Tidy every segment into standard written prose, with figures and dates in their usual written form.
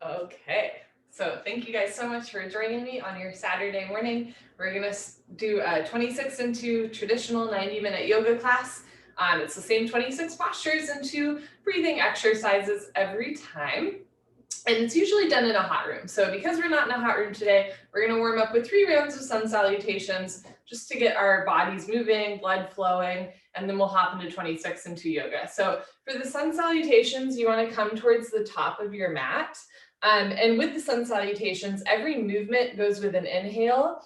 Okay, so thank you guys so much for joining me on your Saturday morning. We're gonna do a 26 and 2 traditional 90-minute yoga class. It's the same 26 postures and 2 breathing exercises every time. And it's usually done in a hot room. So because we're not in a hot room today, we're gonna warm up with 3 rounds of sun salutations just to get our bodies moving, blood flowing, and then we'll hop into 26 and 2 yoga. So for the sun salutations, you wanna come towards the top of your mat. And with the sun salutations, every movement goes with an inhale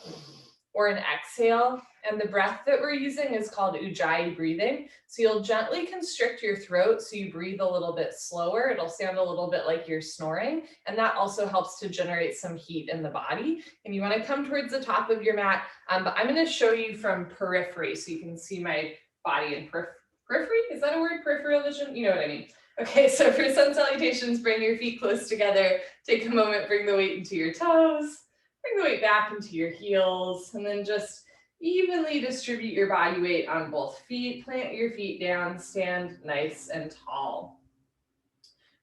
or an exhale. And the breath that we're using is called Ujjayi breathing. So you'll gently constrict your throat so you breathe a little bit slower. It'll sound a little bit like you're snoring. And that also helps to generate some heat in the body. And you want to come towards the top of your mat. But I'm going to show you from periphery so you can see my body in periphery. Is that a word? Peripheral vision? You know what I mean. Okay, so for sun salutations, bring your feet close together. Take a moment, bring the weight into your toes. Bring the weight back into your heels, and then just evenly distribute your body weight on both feet. Plant your feet down, stand nice and tall.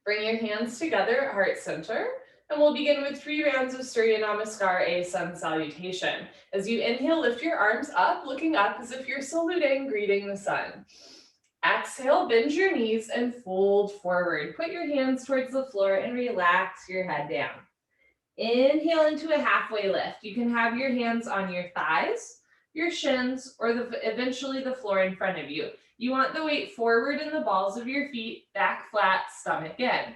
Bring your hands together, heart center, and we'll begin with 3 rounds of Surya Namaskar, a sun salutation. As you inhale, lift your arms up, looking up as if you're saluting, greeting the sun. Exhale, bend your knees and fold forward. Put your hands towards the floor and relax your head down. Inhale into a halfway lift. You can have your hands on your thighs, your shins, or eventually the floor in front of you. You want the weight forward in the balls of your feet, back flat, stomach in.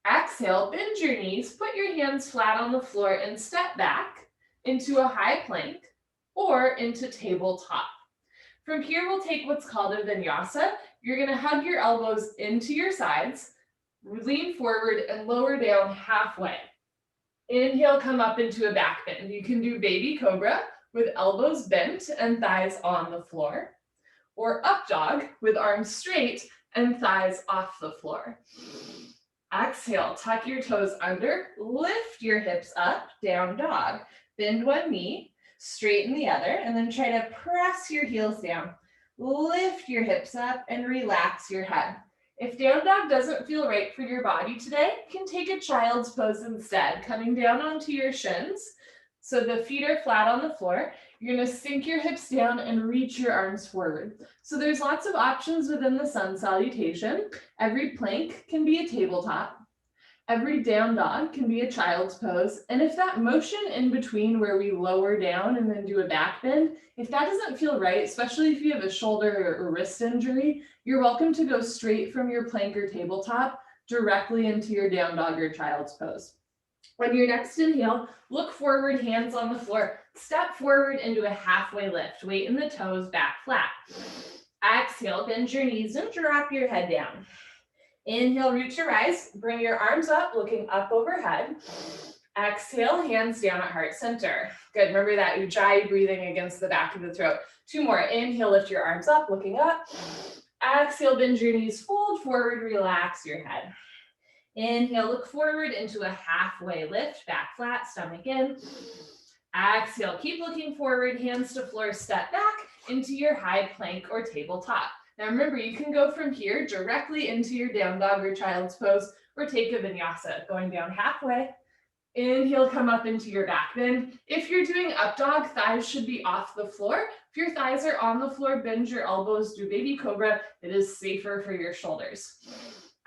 Exhale, bend your knees, put your hands flat on the floor and step back into a high plank or into tabletop. From here, we'll take what's called a vinyasa. You're going to hug your elbows into your sides, lean forward and lower down halfway. Inhale, come up into a back bend. You can do baby cobra with elbows bent and thighs on the floor, or up dog with arms straight and thighs off the floor. Exhale, tuck your toes under, lift your hips up, down dog. Bend one knee, straighten the other, and then try to press your heels down. Lift your hips up and relax your head. If down dog doesn't feel right for your body today, you can take a child's pose instead, coming down onto your shins. So the feet are flat on the floor. You're going to sink your hips down and reach your arms forward. So there's lots of options within the sun salutation. Every plank can be a tabletop. Every down dog can be a child's pose. And if that motion in between where we lower down and then do a back bend, if that doesn't feel right, especially if you have a shoulder or wrist injury, you're welcome to go straight from your plank or tabletop directly into your down dog or child's pose. On your next inhale, look forward, hands on the floor. Step forward into a halfway lift. Weight in the toes, back flat. Exhale, bend your knees and drop your head down. Inhale, root to rise. Bring your arms up, looking up overhead. Exhale, hands down at heart center. Good. Remember that Ujjayi breathing against the back of the throat. 2 more. Inhale, lift your arms up, looking up. Exhale, bend your knees, fold forward, relax your head. Inhale, look forward into a halfway lift, back flat, stomach in. Exhale, keep looking forward, hands to floor, step back into your high plank or tabletop. Now remember, you can go from here directly into your down dog or child's pose, or take a vinyasa, going down halfway. Inhale, come up into your back bend. If you're doing up dog, thighs should be off the floor. If your thighs are on the floor, bend your elbows, do baby cobra. It is safer for your shoulders.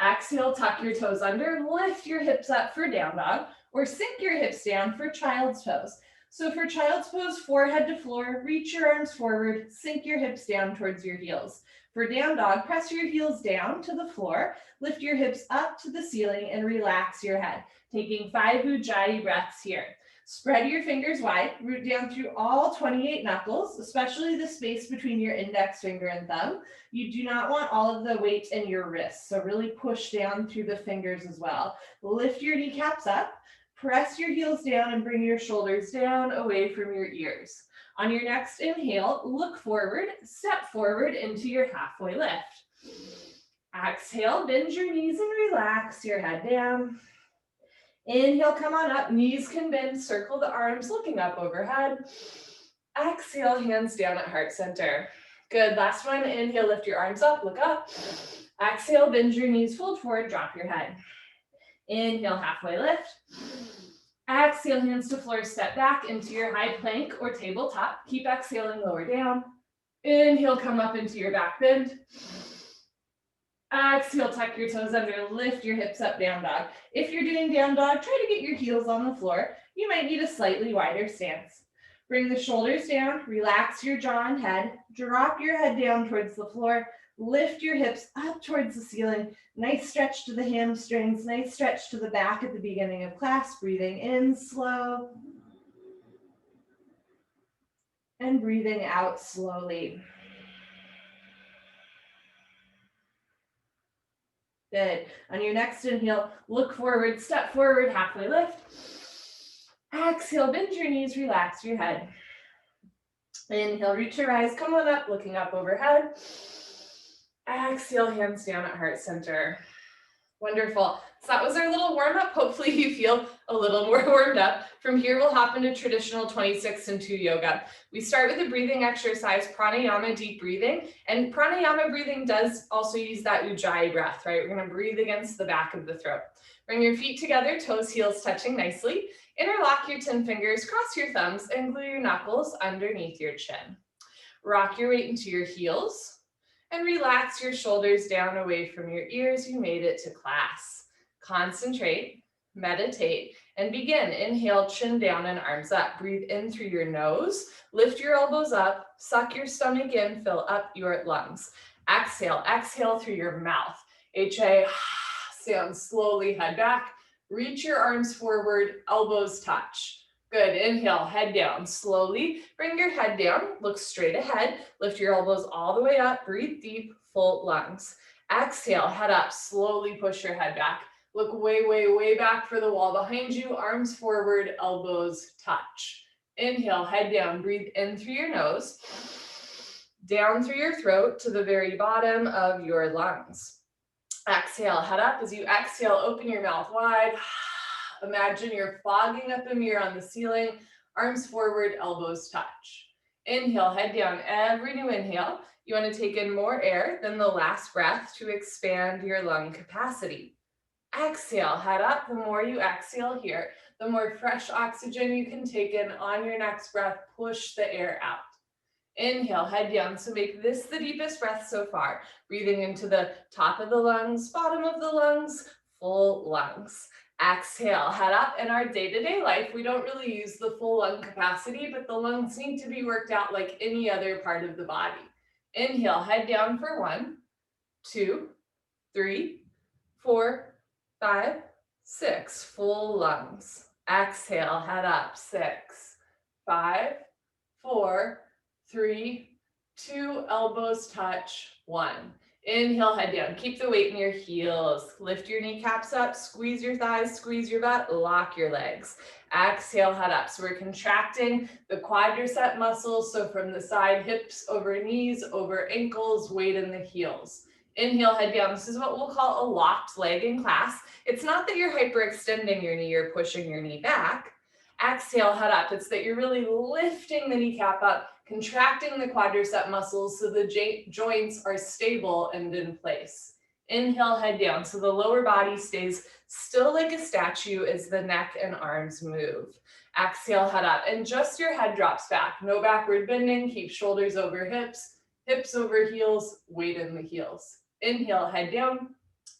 Exhale, tuck your toes under, lift your hips up for down dog, or sink your hips down for child's pose. So for child's pose, forehead to floor, reach your arms forward, sink your hips down towards your heels. For down dog, press your heels down to the floor, lift your hips up to the ceiling and relax your head. Taking 5 Ujjayi breaths here. Spread your fingers wide, root down through all 28 knuckles, especially the space between your index finger and thumb. You do not want all of the weight in your wrists, so really push down through the fingers as well. Lift your kneecaps up, press your heels down and bring your shoulders down away from your ears. On your next inhale, look forward, step forward into your halfway lift. Exhale, bend your knees and relax your head down. Inhale, come on up, knees can bend, circle the arms, looking up overhead. Exhale, hands down at heart center. Good, last one, inhale, lift your arms up, look up. Exhale, bend your knees, fold forward, drop your head. Inhale, halfway lift. Exhale, hands to floor, step back into your high plank or tabletop. Keep exhaling, lower down. Inhale, come up into your back bend. Exhale, tuck your toes under, lift your hips up, down dog. If you're doing down dog, try to get your heels on the floor. You might need a slightly wider stance. Bring the shoulders down, relax your jaw and head, drop your head down towards the floor, lift your hips up towards the ceiling. Nice stretch to the hamstrings, nice stretch to the back at the beginning of class. Breathing in slow and breathing out slowly. Good. On your next inhale, look forward, step forward, halfway lift. Exhale, bend your knees, relax your head. Inhale, reach your eyes, come on up, looking up overhead. Exhale, hands down at heart center. Wonderful. So that was our little warm up. Hopefully you feel a little more warmed up. From here, we'll hop into traditional 26 and 2 yoga. We start with a breathing exercise, pranayama, deep breathing. And pranayama breathing does also use that ujjayi breath, right? We're going to breathe against the back of the throat. Bring your feet together, toes, heels touching nicely. Interlock your 10 fingers, cross your thumbs, and glue your knuckles underneath your chin. Rock your weight into your heels. And relax your shoulders down away from your ears. You made it to class. Concentrate, meditate, and begin. Inhale, chin down and arms up. Breathe in through your nose. Lift your elbows up. Suck your stomach in. Fill up your lungs. Exhale, exhale through your mouth. HA, sound slowly, head back. Reach your arms forward, elbows touch. Good, inhale, head down, slowly bring your head down, look straight ahead, lift your elbows all the way up, breathe deep, full lungs. Exhale, head up, slowly push your head back. Look way, way, way back for the wall behind you, arms forward, elbows touch. Inhale, head down, breathe in through your nose, down through your throat to the very bottom of your lungs. Exhale, head up. As you exhale, open your mouth wide. Imagine you're fogging up a mirror on the ceiling, arms forward, elbows touch. Inhale, head down. Every new inhale, you want to take in more air than the last breath to expand your lung capacity. Exhale, head up. The more you exhale here, the more fresh oxygen you can take in on your next breath. Push the air out. Inhale, head down. So make this the deepest breath so far. Breathing into the top of the lungs, bottom of the lungs, full lungs. Exhale, head up. In our day-to-day life, we don't really use the full lung capacity, but the lungs need to be worked out like any other part of the body. Inhale, head down for 1, 2, 3, 4, 5, 6. Full lungs. Exhale, head up. 6, 5, 4, 3, 2, elbows touch, 1. Inhale, head down. Keep the weight in your heels. Lift your kneecaps up, squeeze your thighs, squeeze your butt, lock your legs. Exhale, head up. So we're contracting the quadricep muscles. So from the side, hips over knees, over ankles, weight in the heels. Inhale, head down. This is what we'll call a locked leg in class. It's not that you're hyperextending your knee or pushing your knee back. Exhale, head up. It's that you're really lifting the kneecap up, contracting the quadricep muscles so the joints are stable and in place. Inhale, head down. So the lower body stays still like a statue as the neck and arms move. Exhale, head up. And just your head drops back. No backward bending. Keep shoulders over hips, hips over heels, weight in the heels. Inhale, head down.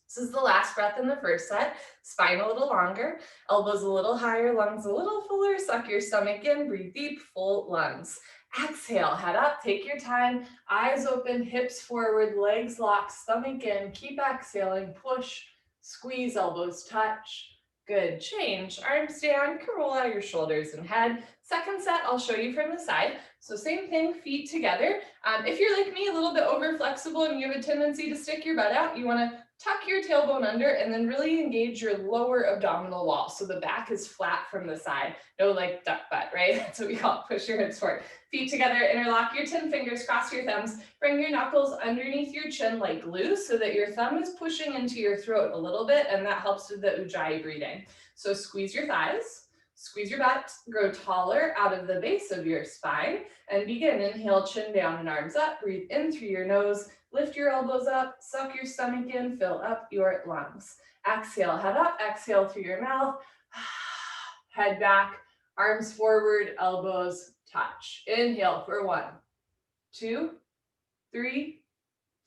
This is the last breath in the first set. Spine a little longer, elbows a little higher, lungs a little fuller. Suck your stomach in, breathe deep, full lungs. Exhale, head up, take your time, eyes open, hips forward, legs locked, stomach in. Keep exhaling, push, squeeze, elbows touch. Good, change, arms down, you can roll out your shoulders and head. Second set, I'll show you from the side. So same thing, feet together. If you're like me, a little bit over flexible and you have a tendency to stick your butt out, you wanna tuck your tailbone under and then really engage your lower abdominal wall. So the back is flat from the side. No like duck butt, right? That's what we call it. Push your hips forward. Feet together, interlock your 10 fingers, cross your thumbs, bring your knuckles underneath your chin like glue so that your thumb is pushing into your throat a little bit, and that helps with the ujjayi breathing. So squeeze your thighs, squeeze your butt, grow taller out of the base of your spine, and begin. Inhale, chin down and arms up. Breathe in through your nose. Lift your elbows up, suck your stomach in, fill up your lungs. Exhale, head up, exhale through your mouth. Head back, arms forward, elbows touch. Inhale for 1, 2, 3,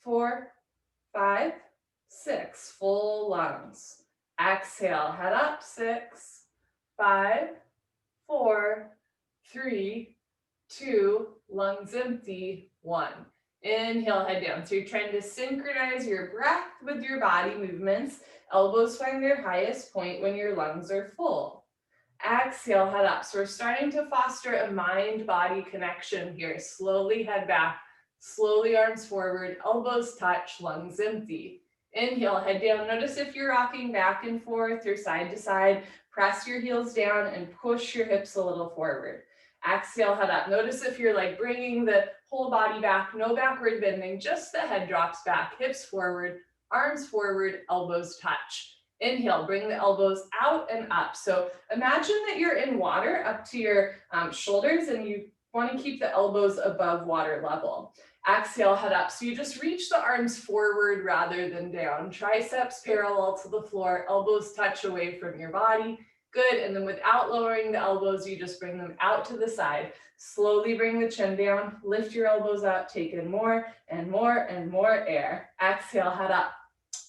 4, 5, 6. Full lungs. Exhale, head up, 6, 5, 4, 3, 2, lungs empty, 1. Inhale, head down. So you're trying to synchronize your breath with your body movements. Elbows find their highest point when your lungs are full. Exhale, head up. So we're starting to foster a mind-body connection here. Slowly head back, slowly arms forward, elbows touch, lungs empty. Inhale, head down. Notice if you're rocking back and forth or side to side, press your heels down and push your hips a little forward. Exhale, head up. Notice if you're like bringing the whole body back, no backward bending, just the head drops back, hips forward, arms forward, elbows touch. Inhale, bring the elbows out and up. So imagine that you're in water up to your shoulders and you want to keep the elbows above water level. Exhale, head up. So you just reach the arms forward rather than down. Triceps parallel to the floor, elbows touch away from your body. Good, and then without lowering the elbows, you just bring them out to the side. Slowly bring the chin down, lift your elbows up, take in more and more and more air. Exhale, head up.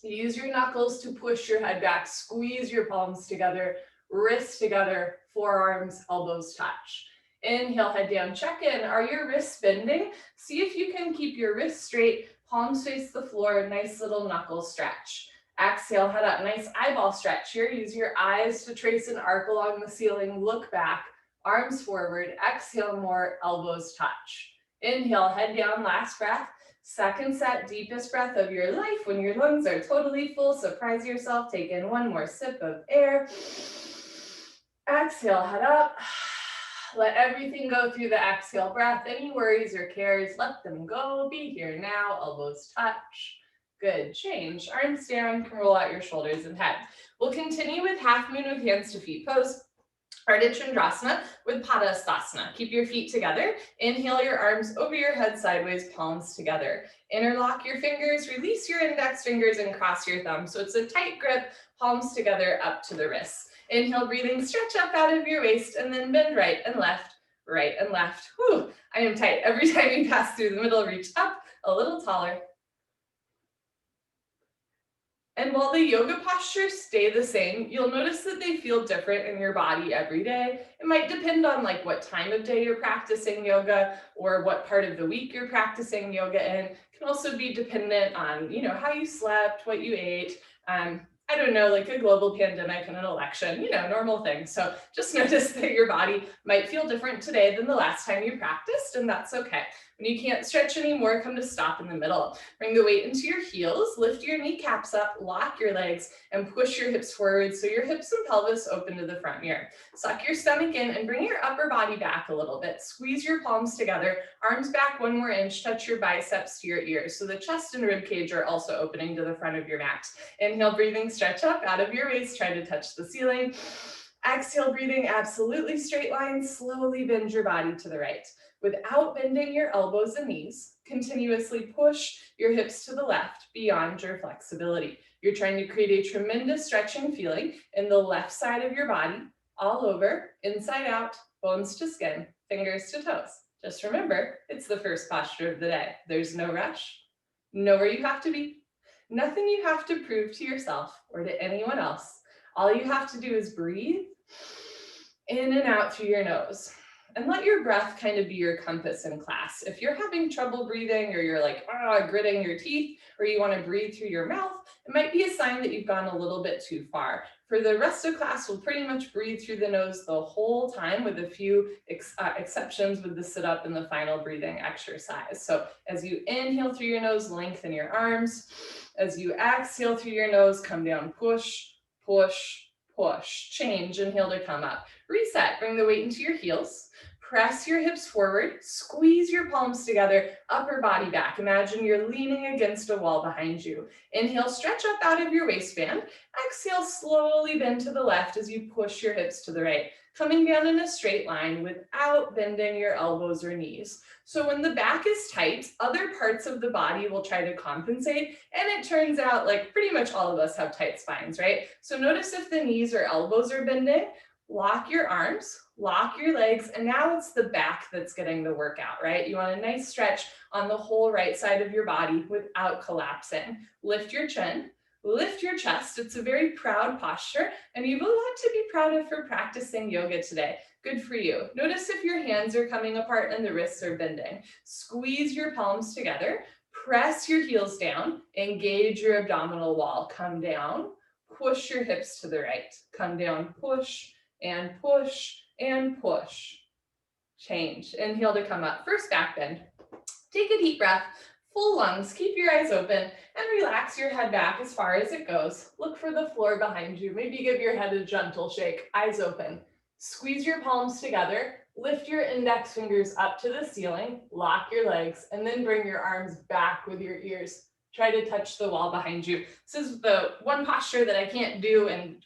Use your knuckles to push your head back, squeeze your palms together, wrists together, forearms, elbows touch. Inhale, head down, check in. Are your wrists bending? See if you can keep your wrists straight, palms face the floor, nice little knuckle stretch. Exhale, head up, nice eyeball stretch here. Use your eyes to trace an arc along the ceiling, look back, arms forward, exhale more, elbows touch. Inhale, head down, last breath. Second set, deepest breath of your life. When your lungs are totally full, surprise yourself, take in one more sip of air. Exhale, head up. Let everything go through the exhale breath. Any worries or cares, let them go. Be here now, elbows touch. Good, change. Arms down, can roll out your shoulders and head. We'll continue with half moon with hands to feet pose. Hottastasana with Hottastasana. Keep your feet together. Inhale your arms over your head sideways, palms together. Interlock your fingers, release your index fingers and cross your thumbs. So it's a tight grip, palms together up to the wrists. Inhale, breathing, stretch up out of your waist and then bend right and left, right and left. Whew, I am tight. Every time you pass through the middle, reach up a little taller. And while the yoga postures stay the same, you'll notice that they feel different in your body every day. It might depend on like what time of day you're practicing yoga or what part of the week you're practicing yoga in. It can also be dependent on, how you slept, what you ate. I don't know, like a global pandemic and an election, normal things. So just notice that your body might feel different today than the last time you practiced, and that's okay. When you can't stretch anymore, come to stop in the middle. Bring the weight into your heels, lift your kneecaps up, lock your legs, and push your hips forward so your hips and pelvis open to the front here. Suck your stomach in and bring your upper body back a little bit. Squeeze your palms together, arms back 1 more inch, touch your biceps to your ears. So the chest and rib cage are also opening to the front of your mat. Inhale, breathing, stretch up out of your waist, try to touch the ceiling. Exhale, breathing, absolutely straight line, slowly bend your body to the right. Without bending your elbows and knees, continuously push your hips to the left beyond your flexibility. You're trying to create a tremendous stretching feeling in the left side of your body, all over, inside out, bones to skin, fingers to toes. Just remember, it's the first posture of the day. There's no rush, nowhere you have to be, nothing you have to prove to yourself or to anyone else. All you have to do is breathe in and out through your nose. And let your breath kind of be your compass in class. If you're having trouble breathing or you're like gritting your teeth or you want to breathe through your mouth, it might be a sign that you've gone a little bit too far. For the rest of class, we'll pretty much breathe through the nose the whole time with a few exceptions with the sit up and the final breathing exercise. So as you inhale through your nose, lengthen your arms. As you exhale through your nose, come down, push, push, push. Change, inhale to come up. Reset, bring the weight into your heels. Press your hips forward, squeeze your palms together, upper body back. Imagine you're leaning against a wall behind you. Inhale, stretch up out of your waistband. Exhale, slowly bend to the left as you push your hips to the right, coming down in a straight line without bending your elbows or knees. So when the back is tight, other parts of the body will try to compensate, and it turns out like pretty much all of us have tight spines, right? So notice if the knees or elbows are bending, lock your arms, lock your legs, and now it's the back that's getting the workout, right? You want a nice stretch on the whole right side of your body without collapsing. Lift your chin, lift your chest. It's a very proud posture, and you have a lot to be proud of for practicing yoga today. Good for you. Notice if your hands are coming apart and the wrists are bending. Squeeze your palms together, press your heels down, engage your abdominal wall. Come down, push your hips to the right. Come down, push, and push, and push. Change. Inhale to come up. First back bend. Take a deep breath, full lungs. Keep your eyes open and relax your head back as far as it goes. Look for the floor behind you. Maybe give your head a gentle shake. Eyes open. Squeeze your palms together. Lift your index fingers up to the ceiling. Lock your legs and then bring your arms back with your ears. Try to touch the wall behind you. This is the one posture that I can't do and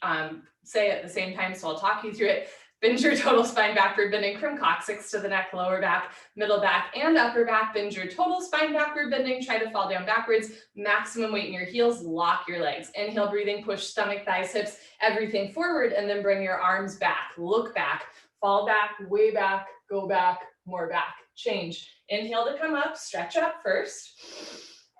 say at the same time, so I'll talk you through it. Bend your total spine backward bending from coccyx to the neck, lower back, middle back, and upper back. Bend your total spine backward bending. Try to fall down backwards. Maximum weight in your heels. Lock your legs. Inhale, breathing, push stomach, thighs, hips, everything forward, and then bring your arms back. Look back, fall back, way back, go back, more back. Change. Inhale to come up, stretch up first.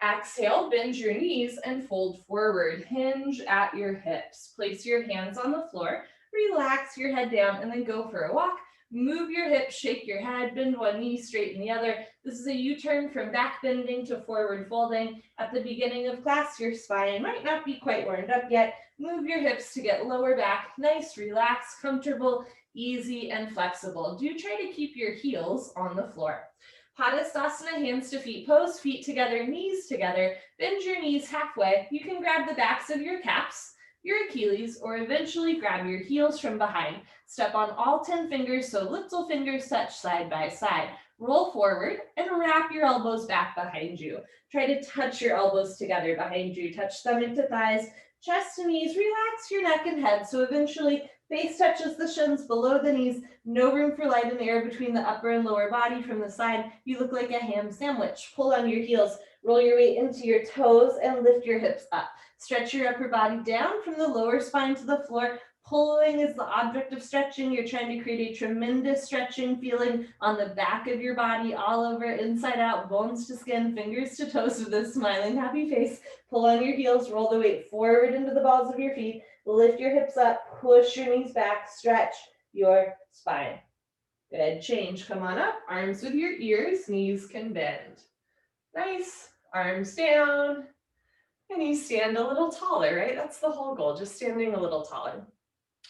Exhale, bend your knees and fold forward. Hinge at your hips. Place your hands on the floor. Relax your head down and then go for a walk. Move your hips, shake your head, bend one knee, straighten the other. This is a U-turn from back bending to forward folding. At the beginning of class, your spine might not be quite warmed up yet. Move your hips to get lower back. Nice, relaxed, comfortable, easy, and flexible. Do try to keep your heels on the floor. Hottastasana, hands to feet pose, feet together, knees together. Bend your knees halfway. You can grab the backs of your calves, your Achilles, or eventually grab your heels from behind. Step on all 10 fingers so little fingers touch side by side. Roll forward and wrap your elbows back behind you. Try to touch your elbows together behind you. Touch stomach to thighs, chest to knees. Relax your neck and head so eventually face touches the shins below the knees. No room for light and air between the upper and lower body. From the side, you look like a ham sandwich. Pull on your heels. Roll your weight into your toes and lift your hips up. Stretch your upper body down from the lower spine to the floor. Pulling is the object of stretching. You're trying to create a tremendous stretching feeling on the back of your body, all over, inside out, bones to skin, fingers to toes with a smiling, happy face. Pull on your heels, roll the weight forward into the balls of your feet. Lift your hips up, push your knees back, stretch your spine. Good, change, come on up. Arms with your ears, knees can bend. Nice, arms down. And you stand a little taller, right? That's the whole goal, just standing a little taller.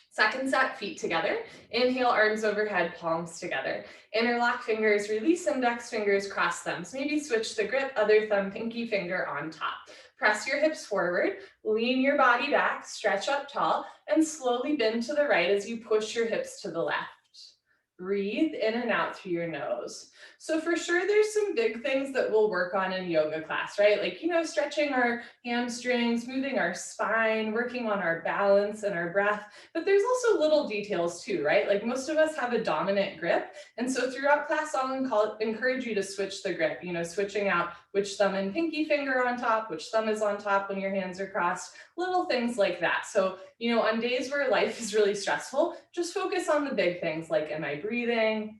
Second set, feet together. Inhale, arms overhead, palms together. Interlock fingers, release index fingers, cross thumbs. Maybe switch the grip, other thumb, pinky finger on top. Press your hips forward, lean your body back, stretch up tall, and slowly bend to the right as you push your hips to the left. Breathe in and out through your nose. So for sure, there's some big things that we'll work on in yoga class, right? Like, stretching our hamstrings, moving our spine, working on our balance and our breath. But there's also little details too, right? Like most of us have a dominant grip. And so throughout class, I'll encourage you to switch the grip, switching out which thumb and pinky finger on top, which thumb is on top when your hands are crossed, little things like that. So, on days where life is really stressful, just focus on the big things like, am I breathing?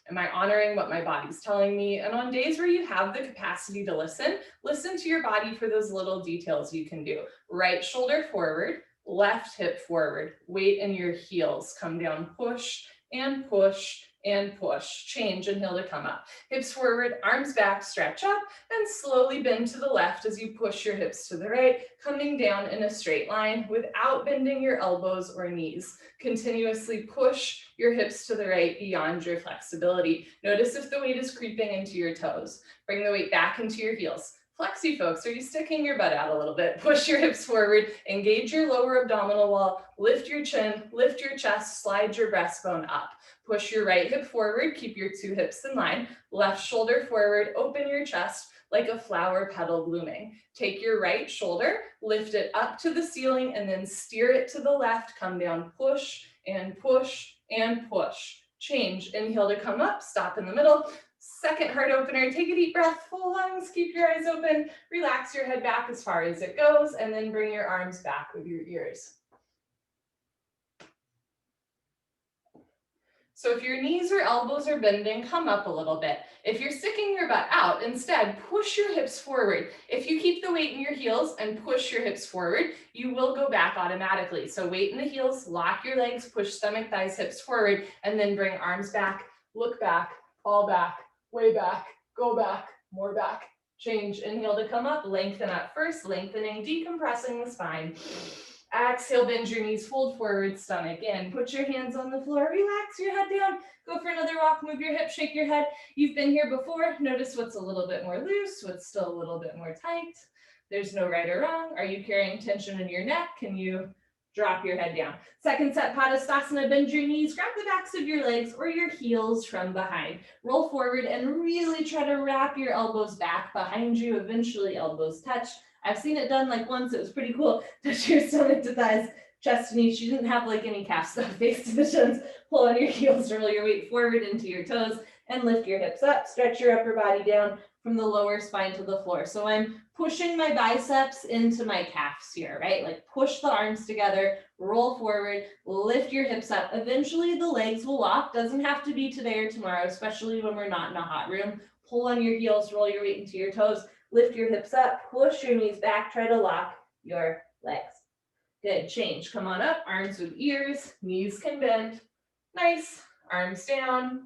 Am I honoring what my body's telling me? And on days where you have the capacity to listen to your body for those little details you can do. Right shoulder forward, left hip forward, weight in your heels, come down, push and push and push. Change, inhale to come up. Hips forward, arms back, stretch up, and slowly bend to the left as you push your hips to the right, coming down in a straight line without bending your elbows or knees. Continuously push your hips to the right beyond your flexibility. Notice if the weight is creeping into your toes. Bring the weight back into your heels. Flexy folks, are you sticking your butt out a little bit? Push your hips forward, engage your lower abdominal wall, lift your chin, lift your chest, slide your breastbone up. Push your right hip forward, keep your two hips in line, left shoulder forward, open your chest like a flower petal blooming. Take your right shoulder, lift it up to the ceiling, and then steer it to the left, come down, push and push and push. Change, inhale to come up, stop in the middle. Second heart opener, take a deep breath, full lungs, keep your eyes open, relax your head back as far as it goes, and then bring your arms back with your ears. So if your knees or elbows are bending, come up a little bit. If you're sticking your butt out, instead, push your hips forward. If you keep the weight in your heels and push your hips forward, you will go back automatically. So weight in the heels, lock your legs, push stomach, thighs, hips forward, and then bring arms back, look back, fall back, way back, go back, more back. Change, inhale to come up, lengthen up first, lengthening, decompressing the spine. Exhale, bend your knees, fold forward, stomach in. Put your hands on the floor, relax your head down. Go for another walk, move your hips, shake your head. You've been here before. Notice what's a little bit more loose, what's still a little bit more tight. There's no right or wrong. Are you carrying tension in your neck? Can you drop your head down? Second set, Hottastasana, bend your knees, grab the backs of your legs or your heels from behind. Roll forward and really try to wrap your elbows back behind you. Eventually elbows touch. I've seen it done like once, it was pretty cool. Touch your stomach to thighs, chest to knees. You didn't have like any calf stuff, face to the shins. Pull on your heels, roll your weight forward into your toes and lift your hips up. Stretch your upper body down from the lower spine to the floor. So I'm pushing my biceps into my calves here, right? Like push the arms together, roll forward, lift your hips up. Eventually the legs will walk. Doesn't have to be today or tomorrow, especially when we're not in a hot room. Pull on your heels, roll your weight into your toes. Lift your hips up, push your knees back, try to lock your legs. Good, change, come on up, arms with ears, knees can bend. Nice, arms down,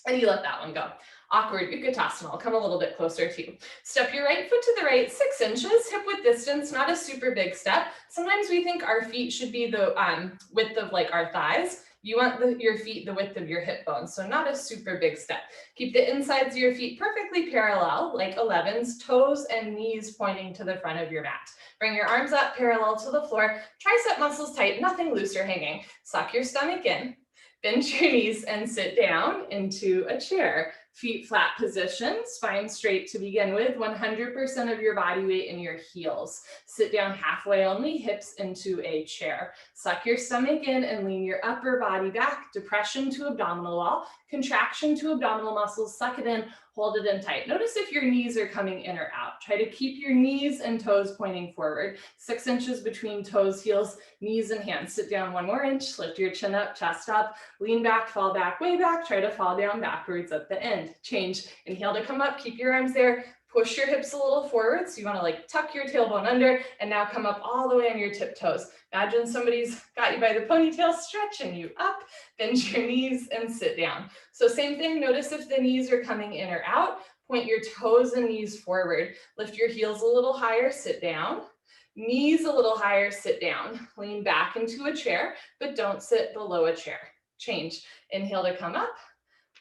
and you let that one go. Awkward, Utkatasana, I'll come a little bit closer to you. Step your right foot to the right, 6 inches, hip width distance, not a super big step. Sometimes we think our feet should be the width of like our thighs. You want your feet the width of your hip bones, so not a super big step. Keep the insides of your feet perfectly parallel, like 11s, toes and knees pointing to the front of your mat. Bring your arms up parallel to the floor, tricep muscles tight, nothing loose or hanging. Suck your stomach in, bend your knees and sit down into a chair. Feet flat position, spine straight to begin with, 100% of your body weight in your heels. Sit down halfway only, hips into a chair. Suck your stomach in and lean your upper body back, depression to abdominal wall, contraction to abdominal muscles, suck it in, hold it in tight. Notice if your knees are coming in or out. Try to keep your knees and toes pointing forward. 6 inches between toes, heels, knees and hands. Sit down 1 more inch, lift your chin up, chest up, lean back, fall back, way back, try to fall down backwards at the end. Change, inhale to come up, keep your arms there, push your hips a little forward. So you wanna like tuck your tailbone under and now come up all the way on your tiptoes. Imagine somebody's got you by the ponytail, stretching you up, bend your knees and sit down. So same thing, notice if the knees are coming in or out, point your toes and knees forward. Lift your heels a little higher, sit down. Knees a little higher, sit down. Lean back into a chair, but don't sit below a chair. Change, inhale to come up.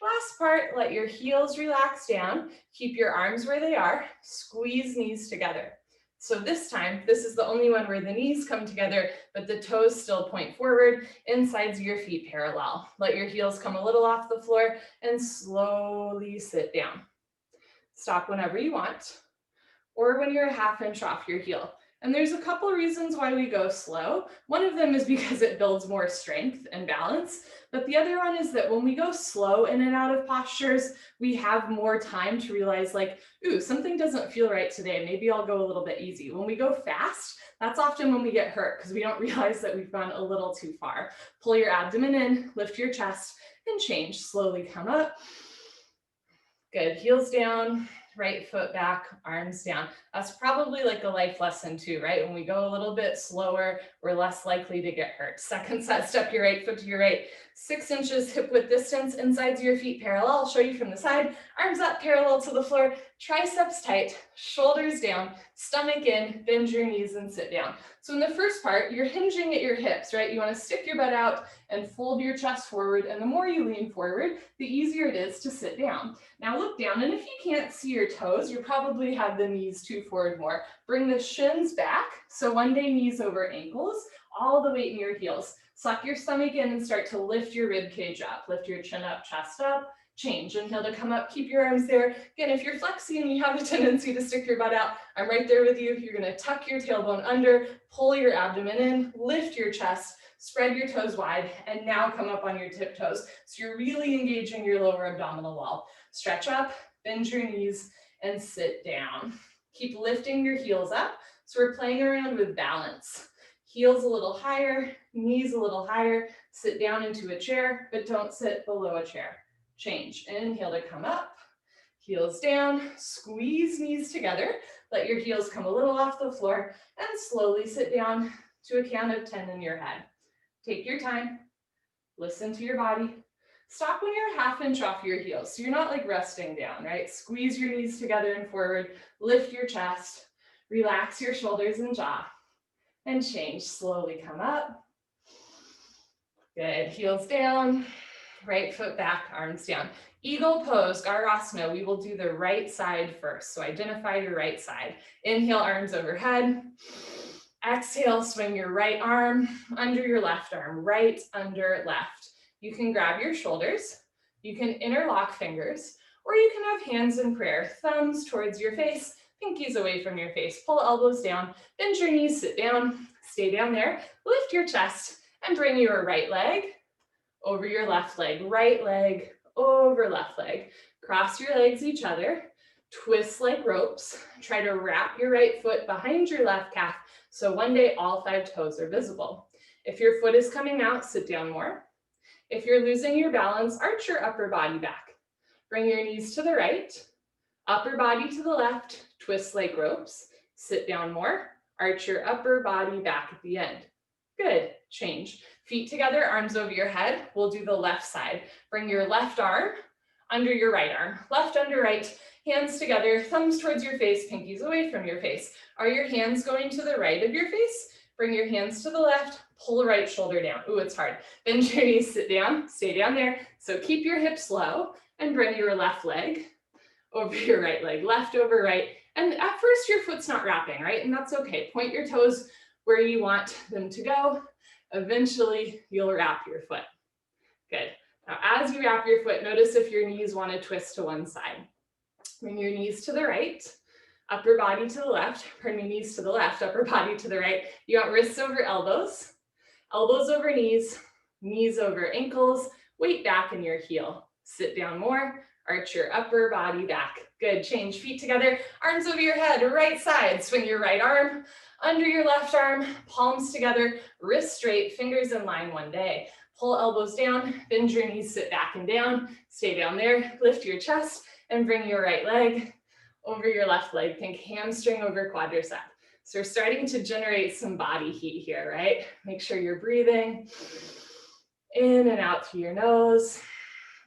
Last part, let your heels relax down. Keep your arms where they are. Squeeze knees together. So this time, this is the only one where the knees come together, but the toes still point forward, insides of your feet parallel. Let your heels come a little off the floor and slowly sit down. Stop whenever you want, or when you're a ½ inch off your heel. And there's a couple of reasons why we go slow. One of them is because it builds more strength and balance. But the other one is that when we go slow in and out of postures, we have more time to realize like, ooh, something doesn't feel right today. Maybe I'll go a little bit easy. When we go fast, that's often when we get hurt because we don't realize that we've gone a little too far. Pull your abdomen in, lift your chest and change. Slowly come up. Good, heels down. Right foot back, arms down. That's probably like a life lesson too, right? When we go a little bit slower, we're less likely to get hurt. Second set, step your right foot to your right. 6 inches hip width distance, insides of your feet parallel. I'll show you from the side. Arms up parallel to the floor. Triceps tight, shoulders down, stomach in, bend your knees and sit down. So in the first part, you're hinging at your hips, right? You want to stick your butt out and fold your chest forward. And the more you lean forward, the easier it is to sit down. Now look down, and if you can't see your toes, you probably have the knees too forward more. Bring the shins back. So one day knees over ankles, all the weight in your heels. Suck your stomach in and start to lift your rib cage up. Lift your chin up, chest up. Change. Inhale to come up, keep your arms there. Again, if you're flexing and you have a tendency to stick your butt out, I'm right there with you. You're gonna tuck your tailbone under, pull your abdomen in, lift your chest, spread your toes wide, and now come up on your tiptoes. So you're really engaging your lower abdominal wall. Stretch up, bend your knees, and sit down. Keep lifting your heels up. So we're playing around with balance. Heels a little higher, knees a little higher, sit down into a chair, but don't sit below a chair. Change. Inhale to come up, heels down, squeeze knees together, let your heels come a little off the floor, and slowly sit down to a count of 10 in your head. Take your time, listen to your body. Stop when you're a half inch off your heels, so you're not like resting down, right? Squeeze your knees together and forward, lift your chest, relax your shoulders and jaw, and change. Slowly come up. Good, heels down. Right foot back, arms down. Eagle pose, Garasana, we will do the right side first. So identify your right side. Inhale, arms overhead. Exhale, swing your right arm under your left arm, right under left. You can grab your shoulders, you can interlock fingers, or you can have hands in prayer, thumbs towards your face, pinkies away from your face. Pull elbows down, bend your knees, sit down, stay down there, lift your chest, and bring your right leg over your left leg, right leg over left leg. Cross your legs each other, twist like ropes. Try to wrap your right foot behind your left calf, so one day all 5 toes are visible. If your foot is coming out, sit down more. If you're losing your balance, arch your upper body back. Bring your knees to the right, upper body to the left, twist like ropes, sit down more, arch your upper body back at the end. Good, change. Feet together, arms over your head. We'll do the left side. Bring your left arm under your right arm. Left under right, hands together, thumbs towards your face, pinkies away from your face. Are your hands going to the right of your face? Bring your hands to the left, pull right shoulder down. Ooh, it's hard. Bend your knees, sit down, stay down there. So keep your hips low and bring your left leg over your right leg, left over right. And at first your foot's not wrapping, right? And that's okay. Point your toes where you want them to go. Eventually, you'll wrap your foot. Good. Now, as you wrap your foot, notice if your knees want to twist to one side. Bring your knees to the right, upper body to the left. Bring your knees to the left, upper body to the right. You want wrists over elbows, elbows over knees, knees over ankles, weight back in your heel. Sit down more, arch your upper body back. Good, change feet together, arms over your head, right side. Swing your right arm under your left arm, palms together, wrists straight, fingers in line one day. Pull elbows down, bend your knees, sit back and down, stay down there, lift your chest, and bring your right leg over your left leg. Think hamstring over quadricep. So we're starting to generate some body heat here, right? Make sure you're breathing in and out through your nose.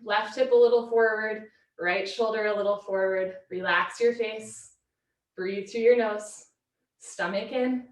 Left hip a little forward, right shoulder a little forward. Relax your face. Breathe through your nose. Stomach in.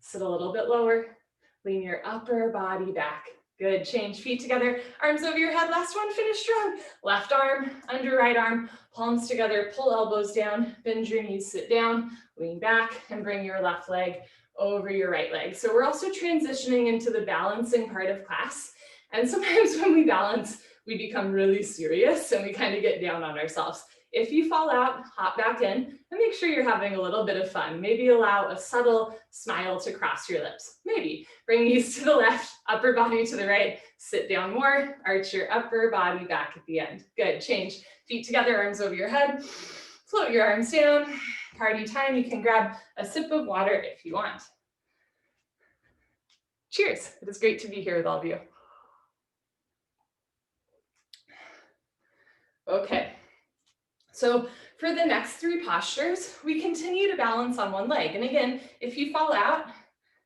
Sit a little bit lower. Lean your upper body back. Good, change feet together, arms over your head. Last one, finish strong. Left arm, under right arm, palms together, pull elbows down, bend your knees, sit down, lean back, and bring your left leg over your right leg. So we're also transitioning into the balancing part of class. And sometimes when we balance, we become really serious and we kind of get down on ourselves. If you fall out, hop back in and make sure you're having a little bit of fun. Maybe allow a subtle smile to cross your lips. Maybe bring knees to the left, upper body to the right, sit down more, arch your upper body back at the end. Good, change. Feet together, arms over your head, float your arms down. Party time, you can grab a sip of water if you want. Cheers, it is great to be here with all of you. Okay. So for the next 3 postures, we continue to balance on one leg. And again, if you fall out,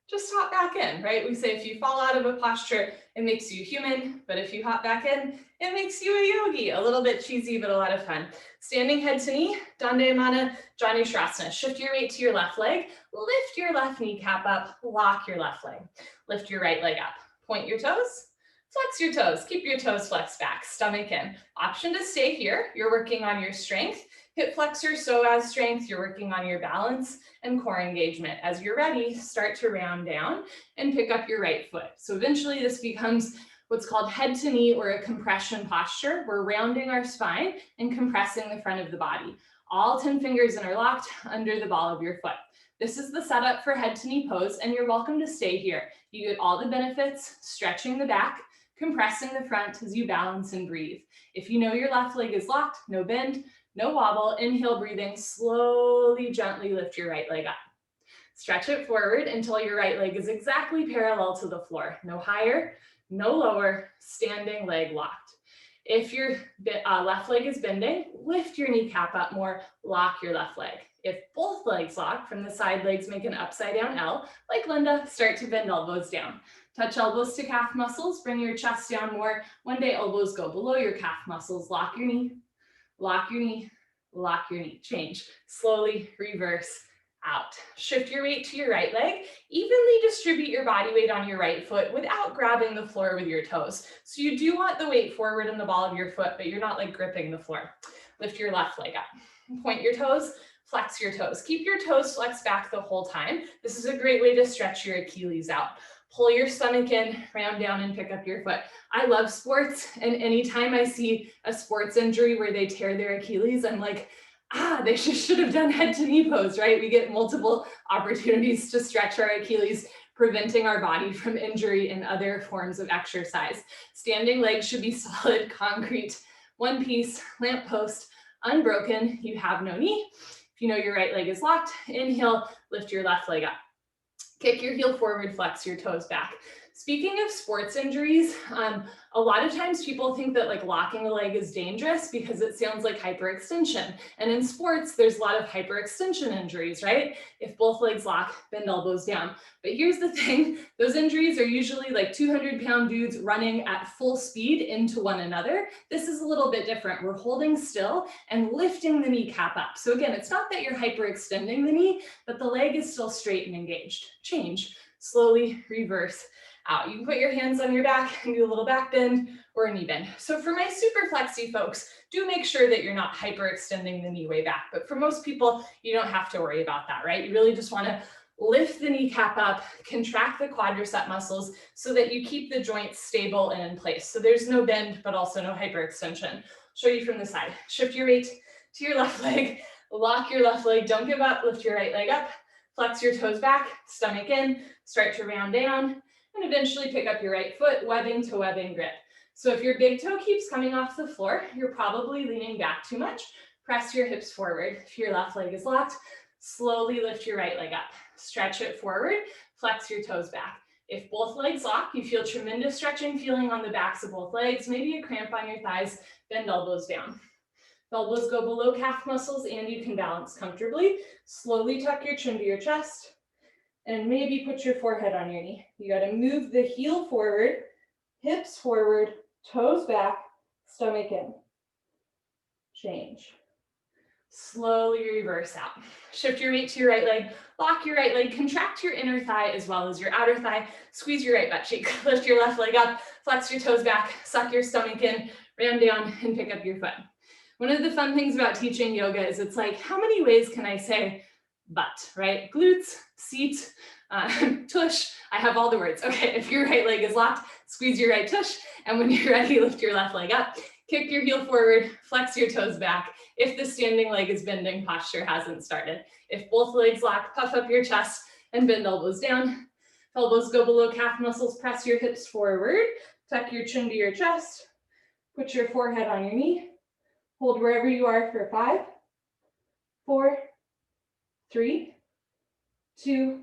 just hop back in, right? We say if you fall out of a posture, it makes you human, but if you hop back in, it makes you a yogi. A little bit cheesy, but a lot of fun. Standing head to knee, Dandayamana, Janushirasana. Shift your weight to your left leg, lift your left kneecap up, lock your left leg. Lift your right leg up, point your toes, flex your toes, keep your toes flexed back, stomach in. Option to stay here, you're working on your strength. Hip flexor, psoas strength, you're working on your balance and core engagement. As you're ready, start to round down and pick up your right foot. So eventually this becomes what's called head to knee or a compression posture. We're rounding our spine and compressing the front of the body. All 10 fingers interlocked under the ball of your foot. This is the setup for head to knee pose, and you're welcome to stay here. You get all the benefits, stretching the back, compressing the front as you balance and breathe. If you know your left leg is locked, no bend, no wobble, inhale, breathing, slowly, gently lift your right leg up. Stretch it forward until your right leg is exactly parallel to the floor. No higher, no lower, standing leg locked. If your left leg is bending, lift your kneecap up more, lock your left leg. If both legs lock, from the side legs make an upside down L, like Linda, start to bend elbows down. Touch elbows to calf muscles, bring your chest down more. One day elbows go below your calf muscles, lock your knee, lock your knee, lock your knee. Change, slowly reverse out. Shift your weight to your right leg. Evenly distribute your body weight on your right foot without grabbing the floor with your toes. So you do want the weight forward in the ball of your foot, but you're not like gripping the floor. Lift your left leg up. Point your toes, flex your toes. Keep your toes flexed back the whole time. This is a great way to stretch your Achilles out. Pull your stomach in, round down and pick up your foot. I love sports, and anytime I see a sports injury where they tear their Achilles, I'm like, they should have done head to knee pose, right? We get multiple opportunities to stretch our Achilles, preventing our body from injury and other forms of exercise. Standing legs should be solid, concrete, one piece, lamp post, unbroken. You have no knee. If you know your right leg is locked, inhale, lift your left leg up. Kick your heel forward, flex your toes back. Speaking of sports injuries, a lot of times people think that like locking a leg is dangerous because it sounds like hyperextension. And in sports, there's a lot of hyperextension injuries, right? If both legs lock, bend elbows down. But here's the thing, those injuries are usually like 200-pound dudes running at full speed into one another. This is a little bit different. We're holding still and lifting the kneecap up. So again, it's not that you're hyperextending the knee, but the leg is still straight and engaged. Change, slowly reverse out. You can put your hands on your back and do a little back bend or a knee bend. So for my super flexy folks, do make sure that you're not hyperextending the knee way back. But for most people, you don't have to worry about that, right? You really just want to lift the kneecap up, contract the quadricep muscles so that you keep the joints stable and in place. So there's no bend, but also no hyperextension. Show you from the side. Shift your weight to your left leg, lock your left leg, don't give up, lift your right leg up, flex your toes back, stomach in, start to round down, and eventually pick up your right foot, webbing to webbing grip. So if your big toe keeps coming off the floor, you're probably leaning back too much. Press your hips forward. If your left leg is locked, slowly lift your right leg up. Stretch it forward, flex your toes back. If both legs lock, you feel tremendous stretching feeling on the backs of both legs, maybe a cramp on your thighs, bend elbows down. Elbows go below calf muscles and you can balance comfortably. Slowly tuck your chin to your chest. And maybe put your forehead on your knee. You got to move the heel forward, hips forward, toes back, stomach in. Change. Slowly reverse out. Shift your weight to your right leg, lock your right leg, contract your inner thigh as well as your outer thigh, squeeze your right butt cheek, lift your left leg up, flex your toes back, suck your stomach in, round down, and pick up your foot. One of the fun things about teaching yoga is it's like, how many ways can I say butt, right? Glutes, seat, tush, I have all the words. Okay, if your right leg is locked, squeeze your right tush, and when you're ready, lift your left leg up, kick your heel forward, flex your toes back. If the standing leg is bending, posture hasn't started. If both legs lock, puff up your chest and bend elbows down. Elbows go below calf muscles, press your hips forward, tuck your chin to your chest, put your forehead on your knee, hold wherever you are for 5, 4, 3, 2,